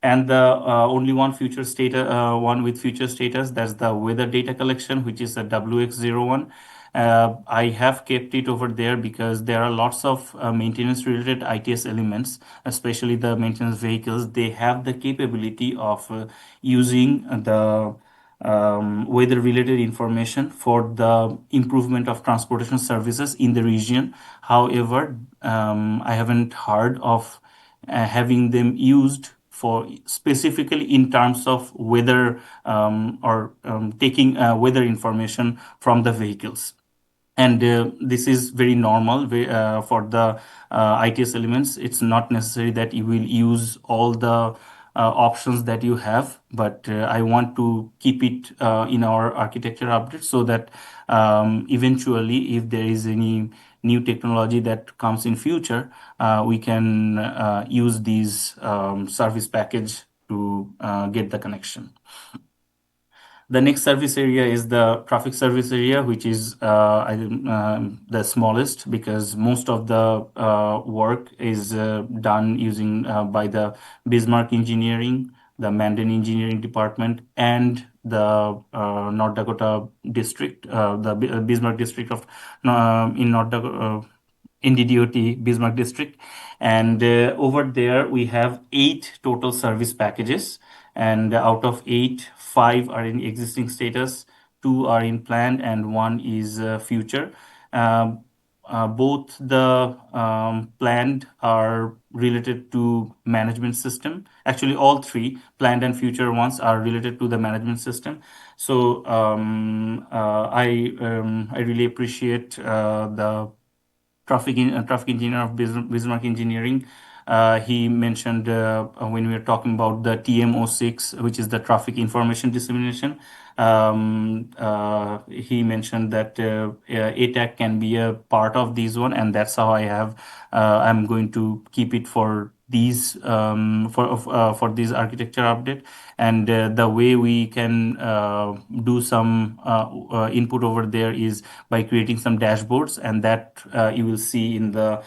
Speaker 5: And the only one with future status, that's the weather data collection, which is a WX01. I have kept it over there because there are lots of maintenance related ITS elements, especially the maintenance vehicles. They have the capability of using the weather related information for the improvement of transportation services in the region. However, I haven't heard of having them used for specifically in terms of weather, or taking weather information from the vehicles. And this is very normal for the ITS elements. It's not necessary that you will use all the options that you have, but I want to keep it in our architecture update, so that eventually, if there is any new technology that comes in future, we can use these service package to get the connection. The next service area is the traffic service area, which is the smallest, because most of the work is done using by the Bismarck Engineering, the Mandan Engineering Department, and the North Dakota district, the Bismarck district of in North Dakota. NDDOT Bismarck district, and over there we have 8 total service packages, and out of 8, 5 are in existing status, 2 are in plan, and 1 is future. both the planned are related to management system. Actually, all three planned and future ones are related to the management system. So I really appreciate the traffic engineer of Bismarck Engineering. He mentioned when we were talking about the TMO6, which is the traffic information dissemination. He mentioned that ATAC can be a part of these one, and that's how I'm going to keep it for these for this architecture update. And the way we can do some input over there is by creating some dashboards, and that you will see in the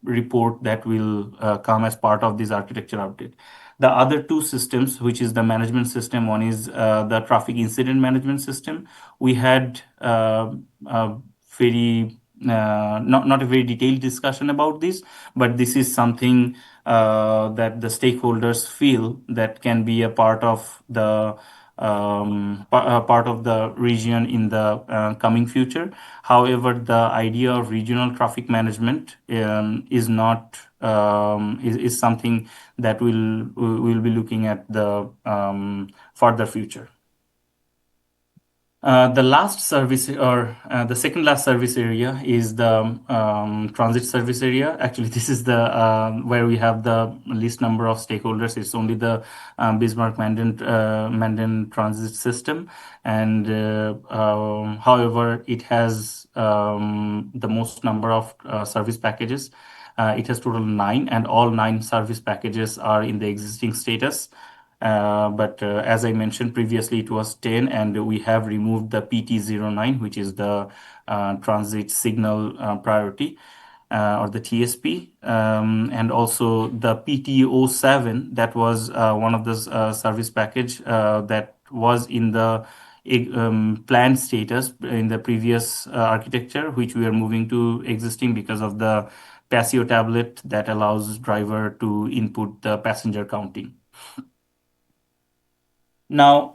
Speaker 5: report that will come as part of this architecture update. The other two systems, which is the management system, one is the traffic incident management system. We had very not a very detailed discussion about this, but this is something that the stakeholders feel that can be a part of the part of the region in the coming future. However, the idea of regional traffic management is not is something that we'll be looking at the further future. The last service, or the second last service area, is the transit service area. Actually, this is the where we have the least number of stakeholders. It's only the Bismarck-Mandan transit system, and however, it has the most number of service packages. It has total 9, and all 9 service packages are in the existing status. But as I mentioned previously, it was 10, and we have removed the PT09, which is the transit signal priority, or the TSP, and also the PT07, that was one of the service package that was in the planned status in the previous architecture, which we are moving to existing because of the Passio tablet that allows driver to input the passenger counting. Now,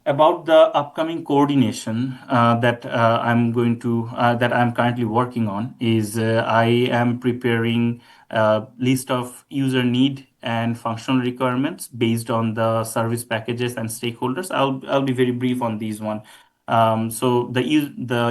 Speaker 5: about the upcoming coordination that that I'm currently working on is I am preparing a list of user need and functional requirements based on the service packages and stakeholders. I'll be very brief on these one. So the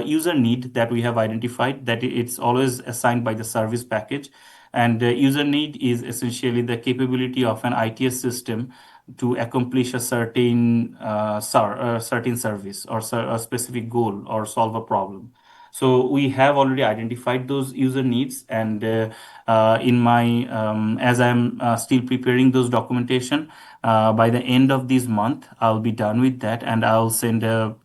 Speaker 5: user need that we have identified, that it's always assigned by the service package, and user need is essentially the capability of an ITS system to accomplish a certain certain service or a specific goal or solve a problem. So we have already identified those user needs, and in my as I'm still preparing those documentation, by the end of this month, I'll be done with that, and I'll send a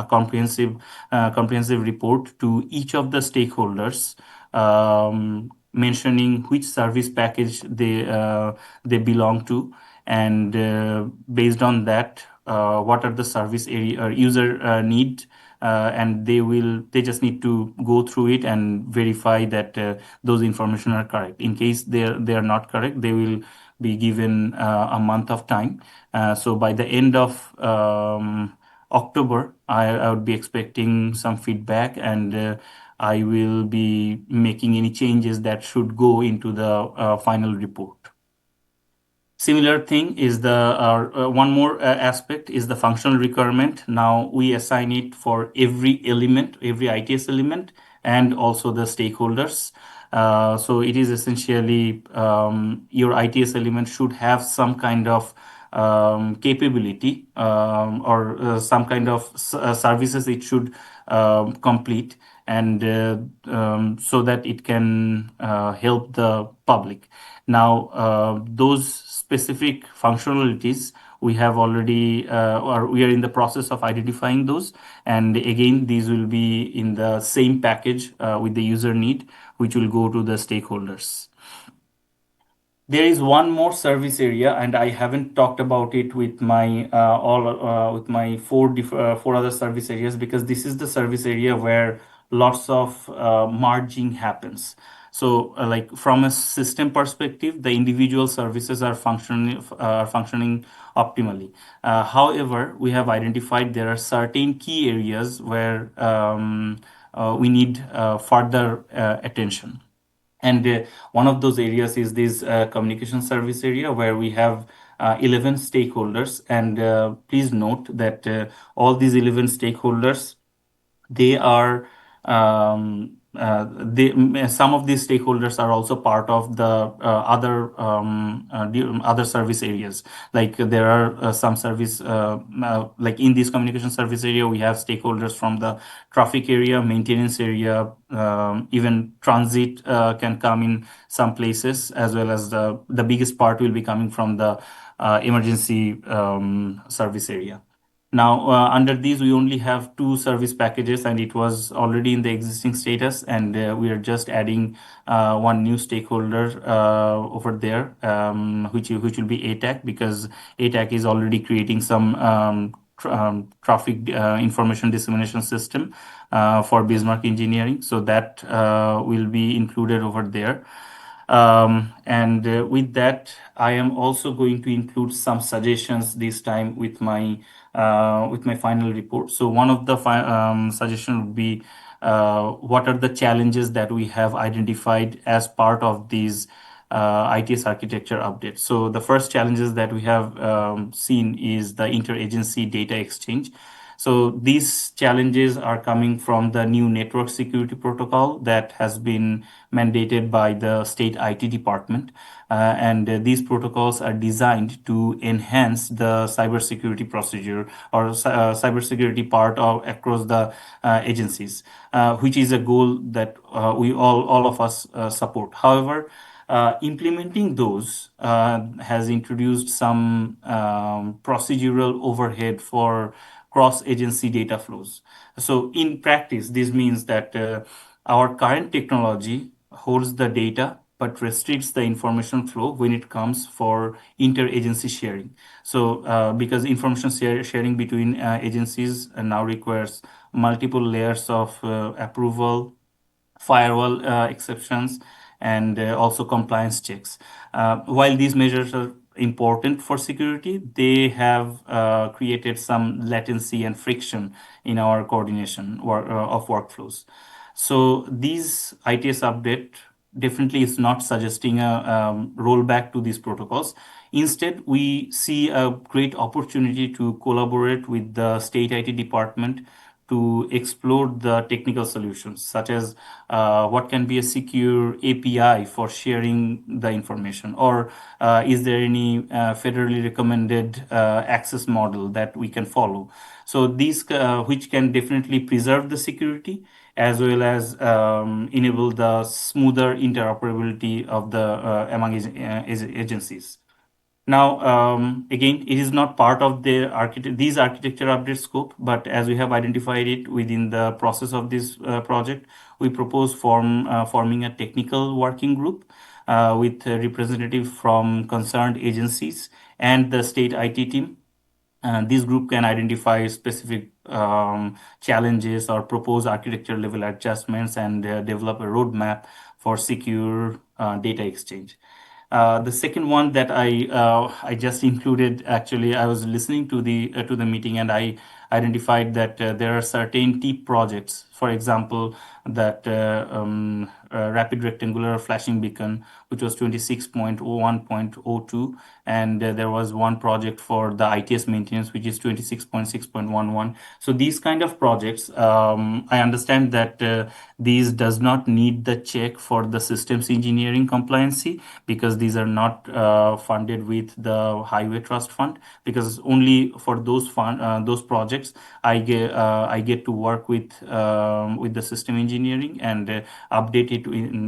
Speaker 5: comprehensive report to each of the stakeholders, mentioning which service package they belong to, and based on that, what are the service area or user need, and they just need to go through it and verify that those information are correct. In case they are not correct, they will be given a month of time. So by the end of October, I would be expecting some feedback, and I will be making any changes that should go into the final report. Similar thing is one more aspect is the functional requirement. Now we assign it for every element, every ITS element, and also the stakeholders. So it is essentially your ITS element should have some kind of capability or some kind of services it should complete, and so that it can help the public. Now, those specific functionalities we have already, or we are in the process of identifying those. And again, these will be in the same package with the user need, which will go to the stakeholders. There is one more service area, and I haven't talked about it with my with my four other service areas, because this is the service area where lots of merging happens. So, like from a system perspective, the individual services are functioning optimally. However, we have identified there are certain key areas where we need further attention. And one of those areas is this communication service area where we have 11 stakeholders. And please note that all these 11 stakeholders, they are some of these stakeholders are also part of the other service areas. Like there are some service like in this communication service area, we have stakeholders from the traffic area, maintenance area, even transit can come in some places, as well as the biggest part will be coming from the emergency service area. Now, under these, we only have 2 service packages, and it was already in the existing status, and we are just adding one new stakeholder over there, which will be ATAC, because ATAC is already creating some traffic information dissemination system for Bismarck Engineering, so that will be included over there. And with that, I am also going to include some suggestions this time with my final report. So one of the suggestion would be what are the challenges that we have identified as part of these ITS architecture updates. So the first challenges that we have seen is the interagency data exchange. So these challenges are coming from the new network security protocol that has been mandated by the state IT department. And these protocols are designed to enhance the cybersecurity procedure or cybersecurity part of across the agencies, which is a goal that we all of us support. However, implementing those has introduced some procedural overhead for cross-agency data flows. So in practice, this means that our current technology holds the data but restricts the information flow when it comes for interagency sharing. So because information sharing between agencies now requires multiple layers of approval, firewall exceptions, and also compliance checks. While these measures are important for security, they have created some latency and friction in our coordination of workflows. So these ITS update definitely is not suggesting a rollback to these protocols. Instead, we see a great opportunity to collaborate with the state IT department to explore the technical solutions, such as what can be a secure API for sharing the information, or is there any federally recommended access model that we can follow. So these, which can definitely preserve the security as well as enable the smoother interoperability of the among agencies. Now, again, it is not part of these architecture update scope, but as we have identified it within the process of this project, we propose forming a technical working group with a representative from concerned agencies and the state IT team. This group can identify specific challenges or propose architecture level adjustments and develop a roadmap for secure data exchange. The second one that I just included, actually, I was listening to the meeting, and I identified that there are certain TEEP projects, for example, that rapid rectangular flashing beacon, which was 26.01.02, and there was one project for the ITS maintenance, which is 26.6.11. So these kind of projects, I understand that these does not need the check for the systems engineering compliancy, because these are not funded with the Highway Trust Fund, because only for those projects I get to work with the system engineering and update it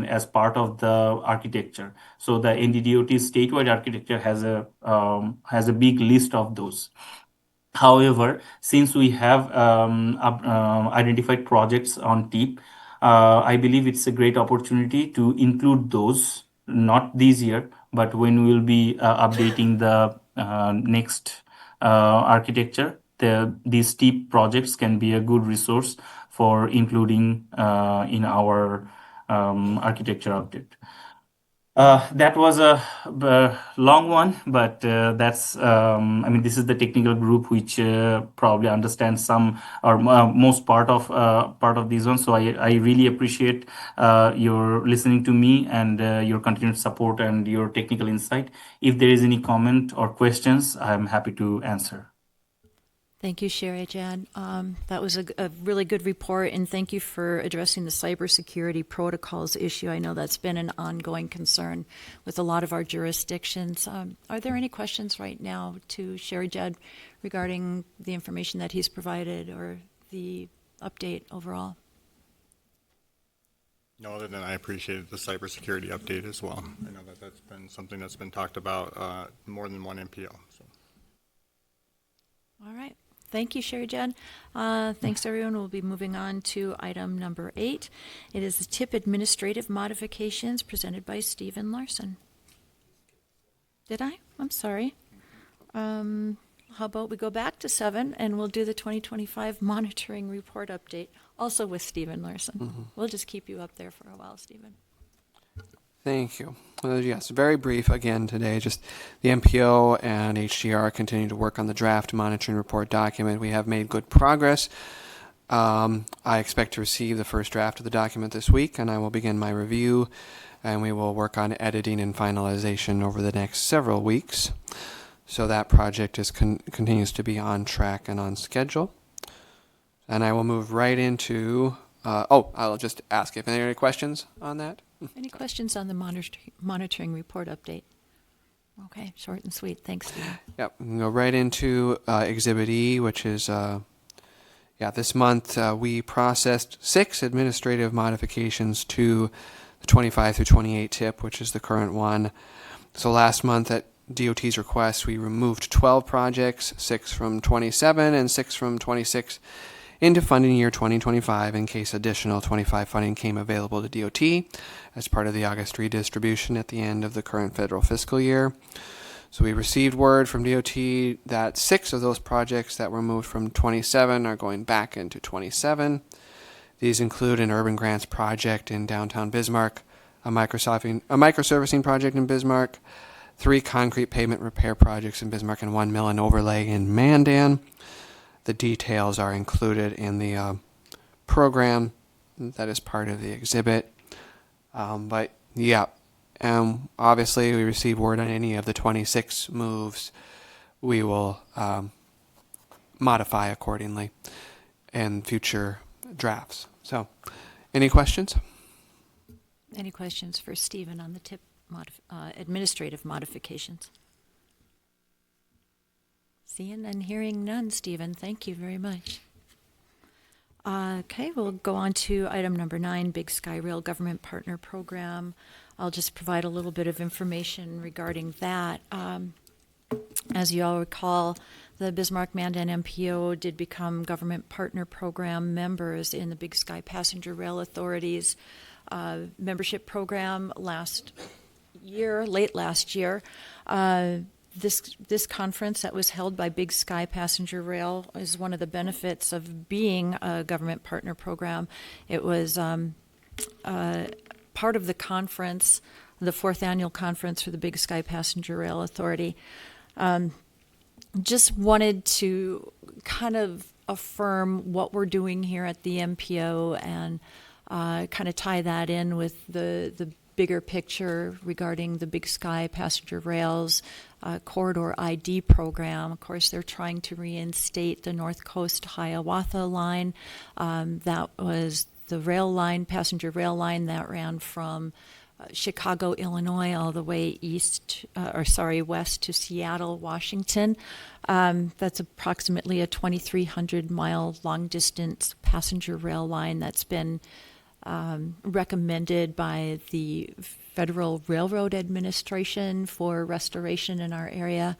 Speaker 5: as part of the architecture. So the NDDOT statewide architecture has a big list of those. However, since we have identified projects on TEEP, I believe it's a great opportunity to include those, not this year, but when we will be updating the next architecture. These TEEP projects can be a good resource for including in our architecture update. That was a long one, but I mean, this is the technical group which probably understands some or most part of these ones. So I really appreciate your listening to me and your continued support and your technical insight. If there is any comment or questions, I'm happy to answer.
Speaker 1: Thank you, Sherry Jad. That was a really good report, and thank you for addressing the cybersecurity protocols issue. I know that's been an ongoing concern with a lot of our jurisdictions. Are there any questions right now to Sherry Jad regarding the information that he's provided or the update overall?
Speaker 3: No, other than I appreciated the cybersecurity update as well. I know that that's been something that's been talked about more than one MPO. So.
Speaker 1: All right. Thank you, Sherry Jed. Thanks, everyone. We'll be moving on to item number 8. It is the TIP administrative modifications presented by Stephen Larson. Did I? I'm sorry. How about we go back to 7 and we'll do the 2025 monitoring report update, also with Stephen Larson.
Speaker 2: Mm-hmm.
Speaker 1: We'll just keep you up there for a while, Stephen.
Speaker 2: Thank you. Yes, very brief again today. Just the MPO and HDR continue to work on the draft monitoring report document. We have made good progress. I expect to receive the first draft of the document this week, and I will begin my review, and we will work on editing and finalization over the next several weeks. So that project continues to be on track and on schedule. And I will move right into, I'll just ask if there are any questions on that.
Speaker 1: Any questions on the monitoring report update? Okay, short and sweet. Thanks, Stephen.
Speaker 2: Yep, we can go right into Exhibit E, which is, this month we processed 6 administrative modifications to the 25 through 28 TIP, which is the current one. So last month at DOT's request, we removed 12 projects, 6 from 27 and 6 from 26, into funding year 2025 in case additional 25 funding came available to DOT as part of the August redistribution at the end of the current federal fiscal year. So we received word from DOT that 6 of those projects that were moved from 27 are going back into 27. These include an urban grants project in downtown Bismarck, a microservicing project in Bismarck, 3 concrete pavement repair projects in Bismarck, and 1 mill and overlay in Mandan. The details are included in the program that is part of the exhibit. Obviously we receive word on any of the 26 moves. We will modify accordingly in future drafts. So, any questions?
Speaker 1: Any questions for Stephen on the TIP administrative modifications? Seeing and hearing none, Stephen. Thank you very much. Okay, we'll go on to item number 9, Big Sky Rail Government Partner Program. I'll just provide a little bit of information regarding that. As you all recall, the Bismarck-Mandan MPO did become Government Partner Program members in the Big Sky Passenger Rail Authority's membership program late last year. This conference that was held by Big Sky Passenger Rail is one of the benefits of being a government partner program. It was part of the conference, the 4th annual conference for the Big Sky Passenger Rail Authority. Just wanted to kind of affirm what we're doing here at the MPO and kind of tie that in with the bigger picture regarding the Big Sky Passenger Rail's Corridor ID program. Of course, they're trying to reinstate the North Coast Hiawatha line. That was the rail line, passenger rail line that ran from Chicago, Illinois, all the way west to Seattle, Washington. That's approximately a 2,300-mile long-distance passenger rail line that's been recommended by the Federal Railroad Administration for restoration in our area.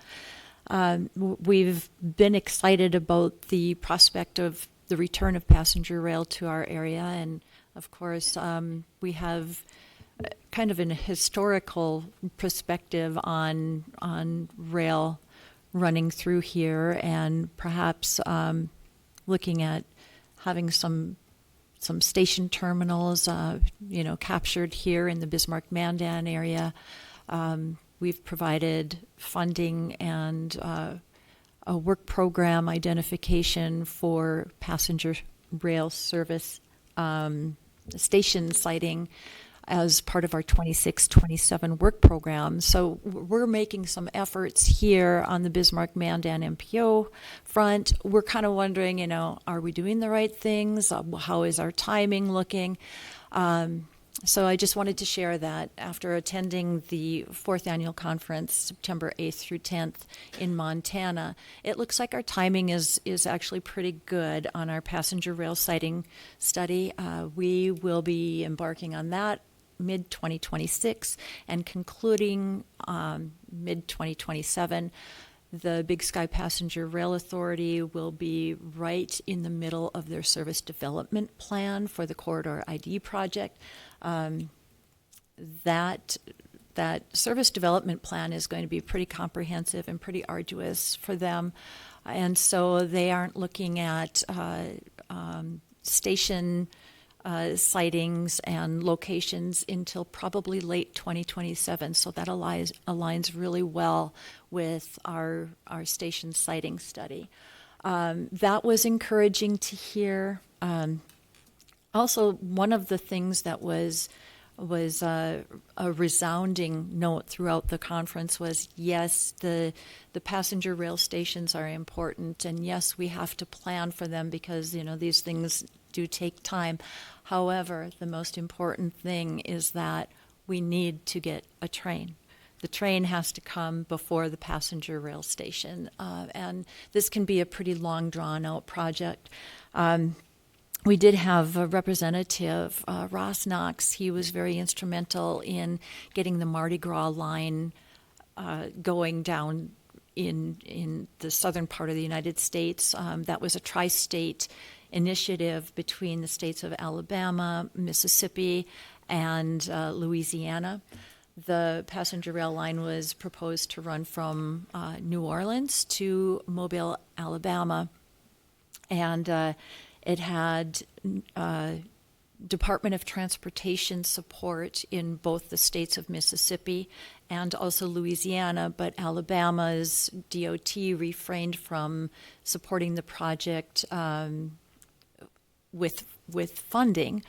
Speaker 1: We've been excited about the prospect of the return of passenger rail to our area, and of course, we have kind of an historical perspective on rail running through here, and perhaps looking at having some some station terminals, captured here in the Bismarck-Mandan area. We've provided funding and a work program identification for passenger rail service station siting as part of our 26-27 work program. So we're making some efforts here on the Bismarck-Mandan MPO front. We're kind of wondering, are we doing the right things? How is our timing looking? So I just wanted to share that after attending the 4th annual conference, September 8th through 10th in Montana, it looks like our timing is actually pretty good on our passenger rail siting study. We will be embarking on that mid-2026 and concluding mid-2027. The Big Sky Passenger Rail Authority will be right in the middle of their service development plan for the Corridor ID project. That service development plan is going to be pretty comprehensive and pretty arduous for them. And so they aren't looking at station sightings and locations until probably late 2027. So that aligns really well with our station sighting study. That was encouraging to hear. Also, one of the things that was a resounding note throughout the conference was, yes, the passenger rail stations are important, and yes, we have to plan for them because these things do take time. However, the most important thing is that we need to get a train. The train has to come before the passenger rail station, and this can be a pretty long, drawn-out project. We did have a representative, Ross Knox. He was very instrumental in getting the Mardi Gras line going down in the southern part of the United States. That was a tri-state initiative between the states of Alabama, Mississippi, and Louisiana. The passenger rail line was proposed to run from New Orleans to Mobile, Alabama, and it had Department of Transportation support in both the states of Mississippi and also Louisiana, but Alabama's DOT refrained from supporting the project with funding.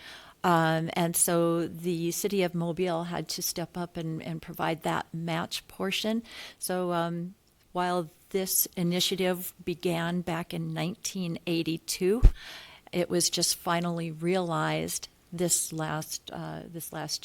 Speaker 1: And so the city of Mobile had to step up and provide that match portion. So while this initiative began back in 1982, it was just finally realized this last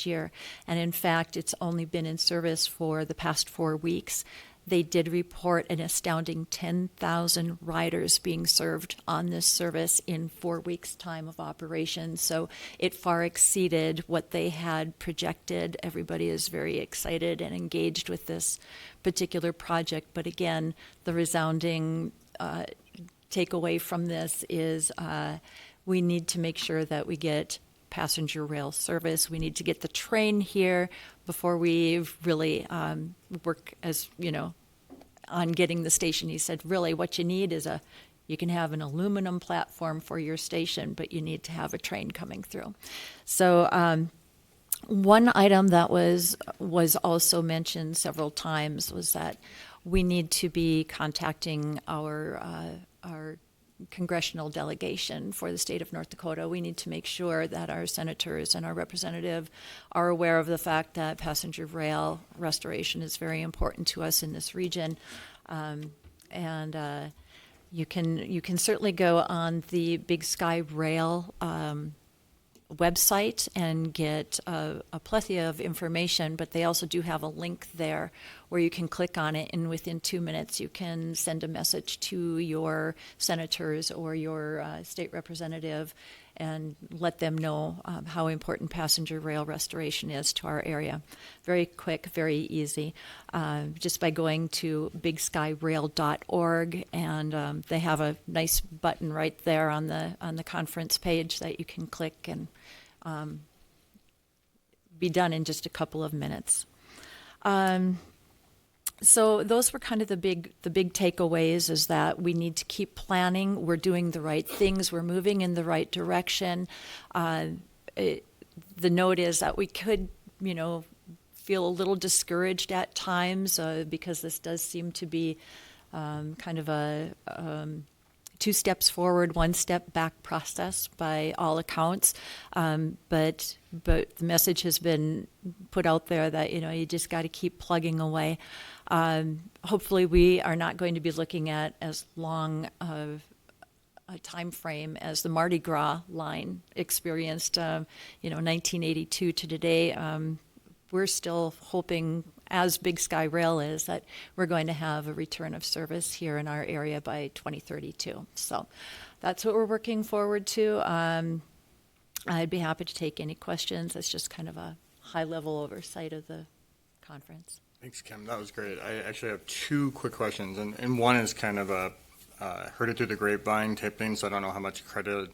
Speaker 1: year. And in fact, it's only been in service for the past 4 weeks. They did report an astounding 10,000 riders being served on this service in 4 weeks' time of operation. So it far exceeded what they had projected. Everybody is very excited and engaged with this particular project. But again, the resounding takeaway from this is we need to make sure that we get passenger rail service. We need to get the train here before we really work on getting the station. He said, really, what you need is you can have an aluminum platform for your station, but you need to have a train coming through. So one item that was also mentioned several times was that we need to be contacting our congressional delegation for the state of North Dakota. We need to make sure that our senators and our representative are aware of the fact that passenger rail restoration is very important to us in this region. You can certainly go on the Big Sky Rail website and get a plethora of information, but they also do have a link there where you can click on it, and within 2 minutes you can send a message to your senators or your state representative and let them know how important passenger rail restoration is to our area. Very quick, very easy, just by going to bigskyrail.org, and they have a nice button right there on the conference page that you can click and be done in just a couple of minutes. So those were kind of the big takeaways, is that we need to keep planning. We're doing the right things. We're moving in the right direction. The note is that we could, feel a little discouraged at times because this does seem to be kind of a 2 steps forward, 1 step back process by all accounts. But the message has been put out there that, you just got to keep plugging away. Hopefully we are not going to be looking at as long of a time frame as the Mardi Gras line experienced, 1982 to today. We're still hoping, as Big Sky Rail is, that we're going to have a return of service here in our area by 2032. So that's what we're working forward to. I'd be happy to take any questions. It's just kind of a high-level oversight of the conference.
Speaker 3: Thanks, Kim. That was great. I actually have 2 quick questions, and one is kind of a heard it through the grapevine type thing, so I don't know how much credit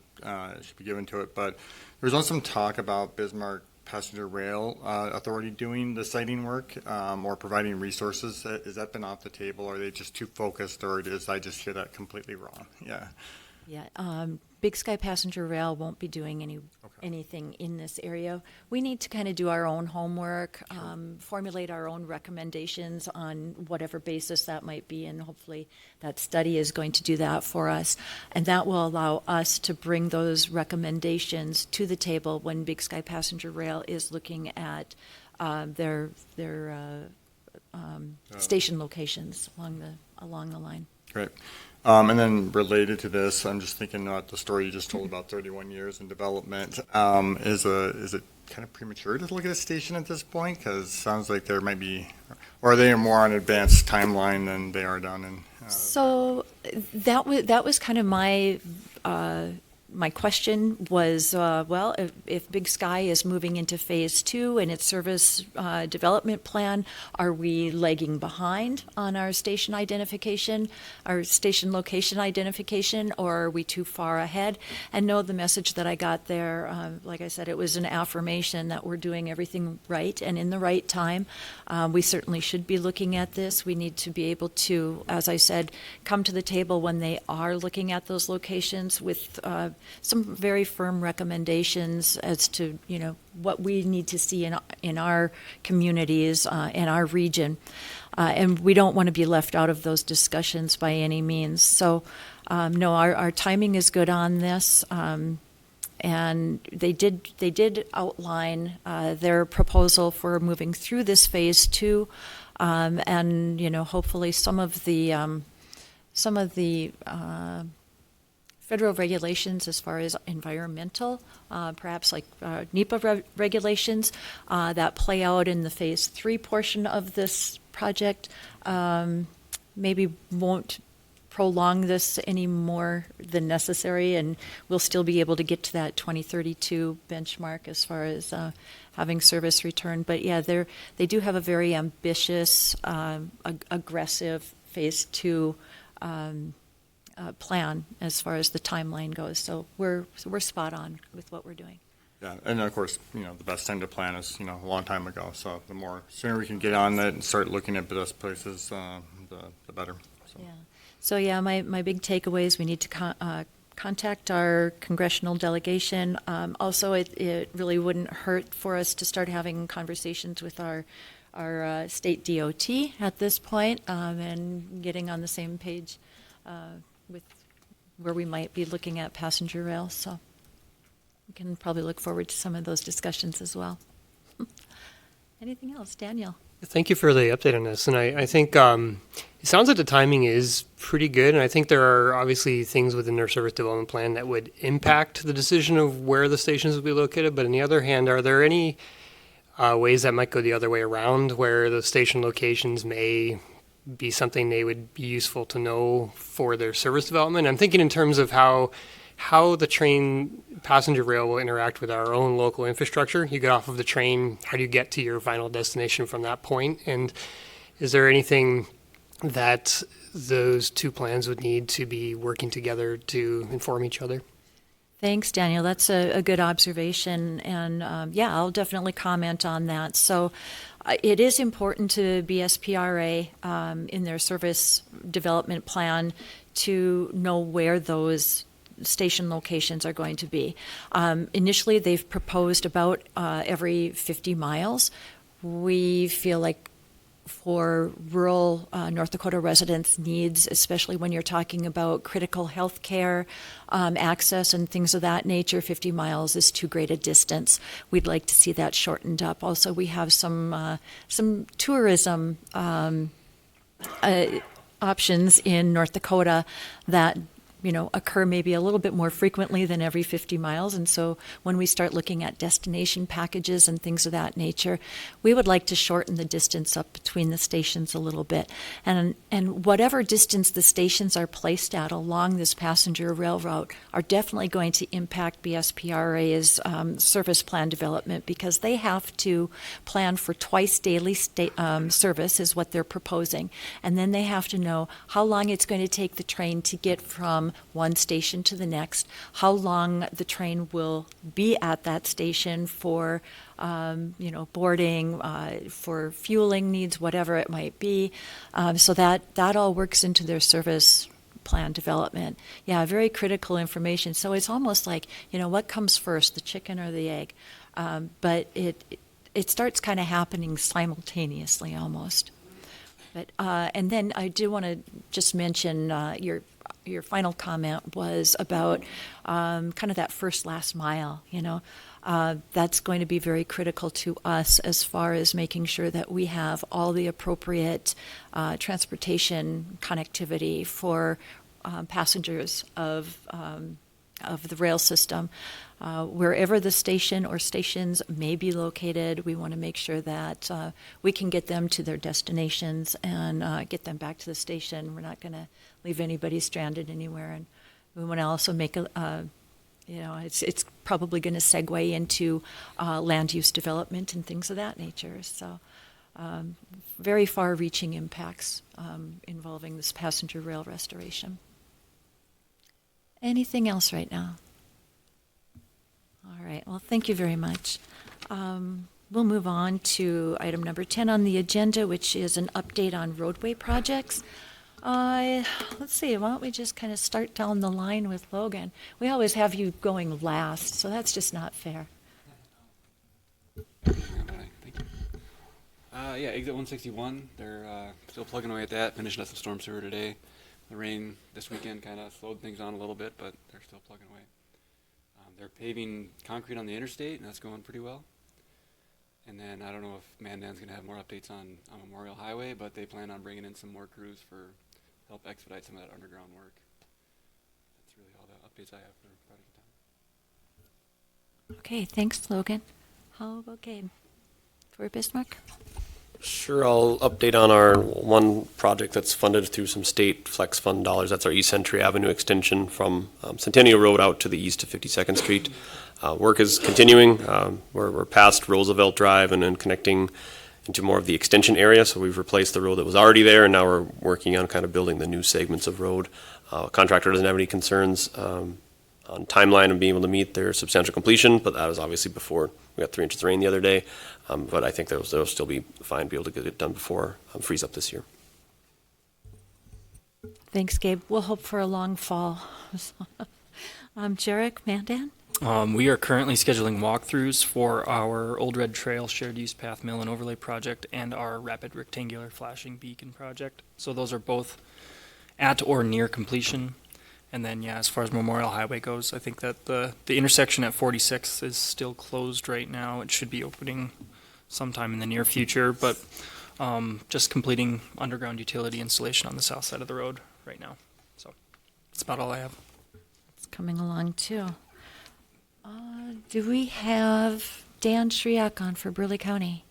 Speaker 3: should be given to it, but there was also some talk about Bismarck Passenger Rail Authority doing the siting work or providing resources. Has that been off the table? Are they just too focused, or did I just hear that completely wrong? Yeah.
Speaker 1: Yeah, Big Sky Passenger Rail won't be doing anything in this area. We need to kind of do our own homework, formulate our own recommendations on whatever basis that might be, and hopefully that study is going to do that for us. And that will allow us to bring those recommendations to the table when Big Sky Passenger Rail is looking at their station locations along the line.
Speaker 3: Great. And then related to this, I'm just thinking about the story you just told about 31 years in development. Is it kind of premature to look at a station at this point? Because it sounds like there might be, or are they more on an advanced timeline than they are down in?
Speaker 1: So that was kind of my question was, well, if Big Sky is moving into phase 2 in its service development plan, are we lagging behind on our station identification, our station location identification, or are we too far ahead? And no, the message that I got there, like I said, it was an affirmation that we're doing everything right and in the right time. We certainly should be looking at this. We need to be able to, as I said, come to the table when they are looking at those locations with some very firm recommendations as to, what we need to see in our communities, in our region. And we don't want to be left out of those discussions by any means. So, no, our timing is good on this. And they did outline their proposal for moving through this phase 2. And, hopefully some of the federal regulations as far as environmental, perhaps like NEPA regulations that play out in the phase 3 portion of this project, maybe won't prolong this any more than necessary, and we'll still be able to get to that 2032 benchmark as far as having service return. But yeah, they do have a very ambitious, aggressive phase 2 plan as far as the timeline goes. So we're spot on with what we're doing.
Speaker 3: Yeah, and of course, the best time to plan is, a long time ago. So the sooner we can get on that and start looking at best places, the better. So.
Speaker 1: Yeah. So yeah, my big takeaway is we need to contact our congressional delegation. Also, it really wouldn't hurt for us to start having conversations with our state DOT at this point, and getting on the same page with where we might be looking at passenger rail. So we can probably look forward to some of those discussions as well. Anything else, Daniel?
Speaker 13: Thank you for the update on this. And I think it sounds like the timing is pretty good. And I think there are obviously things within their service development plan that would impact the decision of where the stations will be located. But on the other hand, are there any ways that might go the other way around, where the station locations may be something they would be useful to know for their service development? I'm thinking in terms of how the train passenger rail will interact with our own local infrastructure. You get off of the train, how do you get to your final destination from that point? And is there anything that those 2 plans would need to be working together to inform each other?
Speaker 1: Thanks, Daniel. That's a good observation. And yeah, I'll definitely comment on that. So it is important to BSPRA in their service development plan to know where those station locations are going to be. Initially, they've proposed about every 50 miles. We feel like for rural North Dakota residents' needs, especially when you're talking about critical health care access and things of that nature, 50 miles is too great a distance. We'd like to see that shortened up. Also, we have some tourism options in North Dakota that occur maybe a little bit more frequently than every 50 miles. And so when we start looking at destination packages and things of that nature, we would like to shorten the distance up between the stations a little bit. And whatever distance the stations are placed at along this passenger rail route are definitely going to impact BSPRA's service plan development, because they have to plan for twice daily service is what they're proposing. And then they have to know how long it's going to take the train to get from one station to the next, how long the train will be at that station for boarding, for fueling needs, whatever it might be. So that all works into their service plan development. Yeah, very critical information. So it's almost like, what comes first, the chicken or the egg? But it starts kind of happening simultaneously almost. But and then I do want to just mention your final comment was about kind of that last mile, that's going to be very critical to us as far as making sure that we have all the appropriate transportation connectivity for passengers of the rail system. Wherever the station or stations may be located, we want to make sure that we can get them to their destinations and get them back to the station. We're not going to leave anybody stranded anywhere. And we want to also make it's probably going to segue into land use development and things of that nature. So very far-reaching impacts involving this passenger rail restoration. Anything else right now? All right. Well, thank you very much. We'll move on to item number 10 on the agenda, which is an update on roadway projects. Let's see. Why don't we just kind of start down the line with Logan? We always have you going last, so that's just not fair.
Speaker 10: Thank you. Yeah, exit 161. They're still plugging away at that. Finishing up some storm sewer today. The rain this weekend kind of slowed things down a little bit, but they're still plugging away. They're paving concrete on the interstate, and that's going pretty well. And then I don't know if Mandan's going to have more updates on Memorial Highway, but they plan on bringing in some more crews for help expedite some of that underground work. That's really all the updates I have for project time.
Speaker 1: Okay, thanks, Logan. How about Gabe for Bismarck?
Speaker 8: Sure, I'll update on our one project that's funded through some state flex fund dollars. That's our East Century Avenue extension from Centennial Road out to the east of 52nd Street. Work is continuing. We're past Roosevelt Drive and then connecting into more of the extension area. So we've replaced the road that was already there, and now we're working on kind of building the new segments of road. Contractor doesn't have any concerns on timeline and being able to meet their substantial completion, but that was obviously before we got 3 inches of rain the other day. But I think they'll still be fine, be able to get it done before freeze up this year.
Speaker 1: Thanks, Gabe. We'll hope for a long fall. Jarek, Mandan?
Speaker 9: We are currently scheduling walkthroughs for our Old Red Trail Shared Use Path Mill and Overlay Project and our Rapid Rectangular Flashing Beacon Project. So those are both at or near completion. And then, yeah, as far as Memorial Highway goes, I think that the intersection at 46 is still closed right now. It should be opening sometime in the near future, but just completing underground utility installation on the south side of the road right now. So that's about all I have.
Speaker 1: It's coming along, too. Do we have Dan Shriak on for Burleigh County?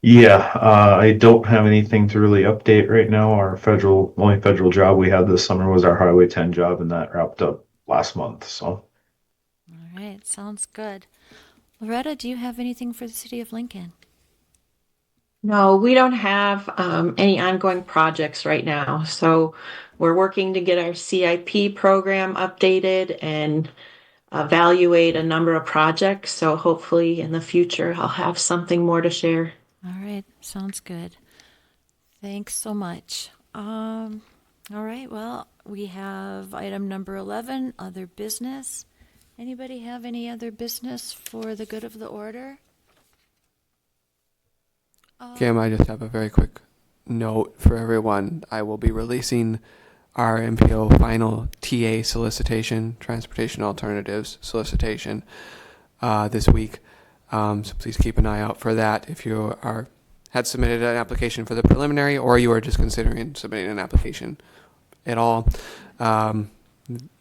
Speaker 11: Yeah, I don't have anything to really update right now. Our only federal job we had this summer was our Highway 10 job, and that wrapped up last month. So,
Speaker 1: all right, sounds good. Loretta, do you have anything for the city of Lincoln?
Speaker 7: No, we don't have any ongoing projects right now. So we're working to get our CIP program updated and evaluate a number of projects. So hopefully in the future, I'll have something more to share.
Speaker 1: All right, sounds good. Thanks so much. All right, well, we have item number 11, other business. Anybody have any other business for the good of the order?
Speaker 2: Kim, I just have a very quick note for everyone. I will be releasing our MPO final TA solicitation, Transportation Alternatives solicitation, this week. So please keep an eye out for that if you had submitted an application for the preliminary, or you are just considering submitting an application at all.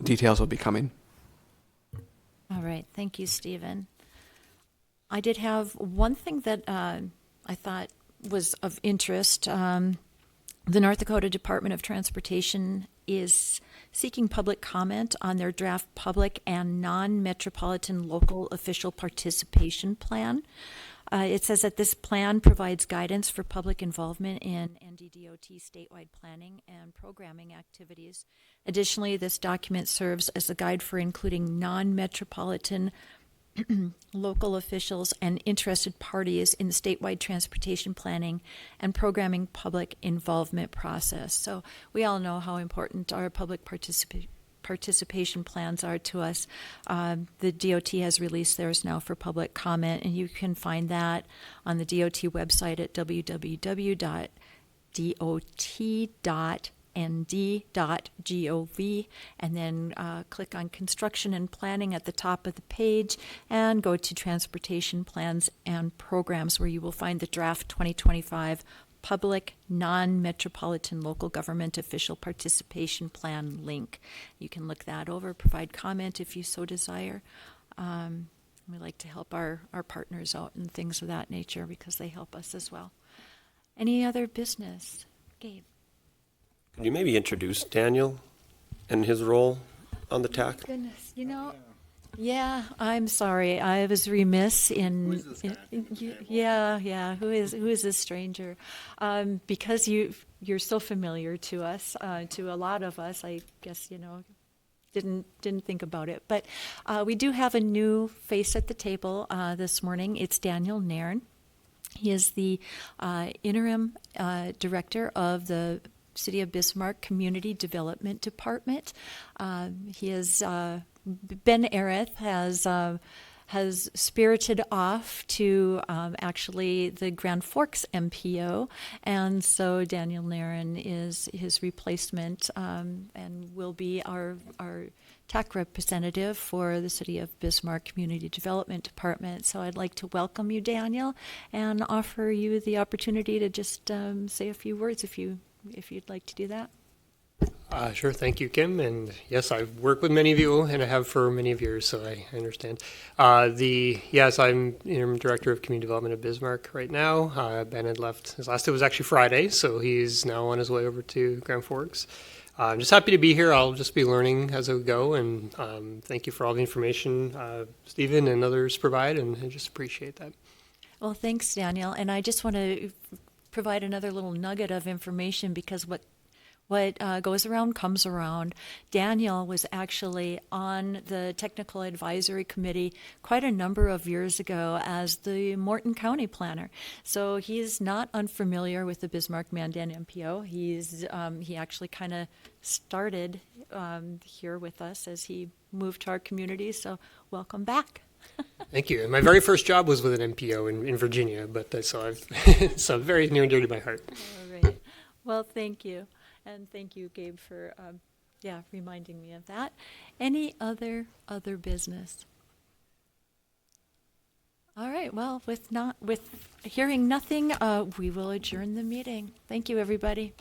Speaker 2: Details will be coming.
Speaker 1: All right, thank you, Stephen. I did have one thing that I thought was of interest. The North Dakota Department of Transportation is seeking public comment on their draft public and non-metropolitan local official participation plan. It says that this plan provides guidance for public involvement in NDDOT statewide planning and programming activities. Additionally, this document serves as a guide for including non-metropolitan local officials and interested parties in the statewide transportation planning and programming public involvement process. So we all know how important our public participation plans are to us. The DOT has released theirs now for public comment, and you can find that on the DOT website at www.dot.nd.gov, and then click on construction and planning at the top of the page and go to transportation plans and programs, where you will find the draft 2025 public non-metropolitan local government official participation plan link. You can look that over, provide comment if you so desire. We like to help our partners out and things of that nature because they help us as well. Any other business? Gabe?
Speaker 8: Could you maybe introduce Daniel and his role on the TAC?
Speaker 1: Goodness, yeah, I'm sorry. I was remiss in.
Speaker 3: Who is this guy?
Speaker 1: Yeah. Who is this stranger? Because you're so familiar to us, to a lot of us. I guess didn't think about it, but we do have a new face at the table this morning. It's Daniel Nairn. He is the interim director of the City of Bismarck Community Development Department. He is Ben Areth has spirited off to actually the Grand Forks MPO, and so Daniel Nairn is his replacement and will be our TAC representative for the City of Bismarck Community Development Department. So I'd like to welcome you, Daniel, and offer you the opportunity to just say a few words if you'd like to do that.
Speaker 13: Sure. Thank you, Kim. And yes, I've worked with many of you and I have for many of years, so I understand. Yes, I'm interim director of community development at Bismarck right now. Ben had left. His last day was actually Friday, so he's now on his way over to Grand Forks. I'm just happy to be here. I'll just be learning as I go, and thank you for all the information Stephen and others provide, and I just appreciate that.
Speaker 1: Well, thanks, Daniel. And I just want to provide another little nugget of information, because what goes around comes around. Daniel was actually on the technical advisory committee quite a number of years ago as the Morton County planner. So he's not unfamiliar with the Bismarck-Mandan MPO. He actually kind of started here with us as he moved to our community. So welcome back.
Speaker 13: Thank you. And my very first job was with an MPO in Virginia, but so very near and dear to my heart.
Speaker 1: All right. Well, thank you. And thank you, Gabe, for reminding me of that. Any other business? All right. Well, with hearing nothing, we will adjourn the meeting. Thank you, everybody.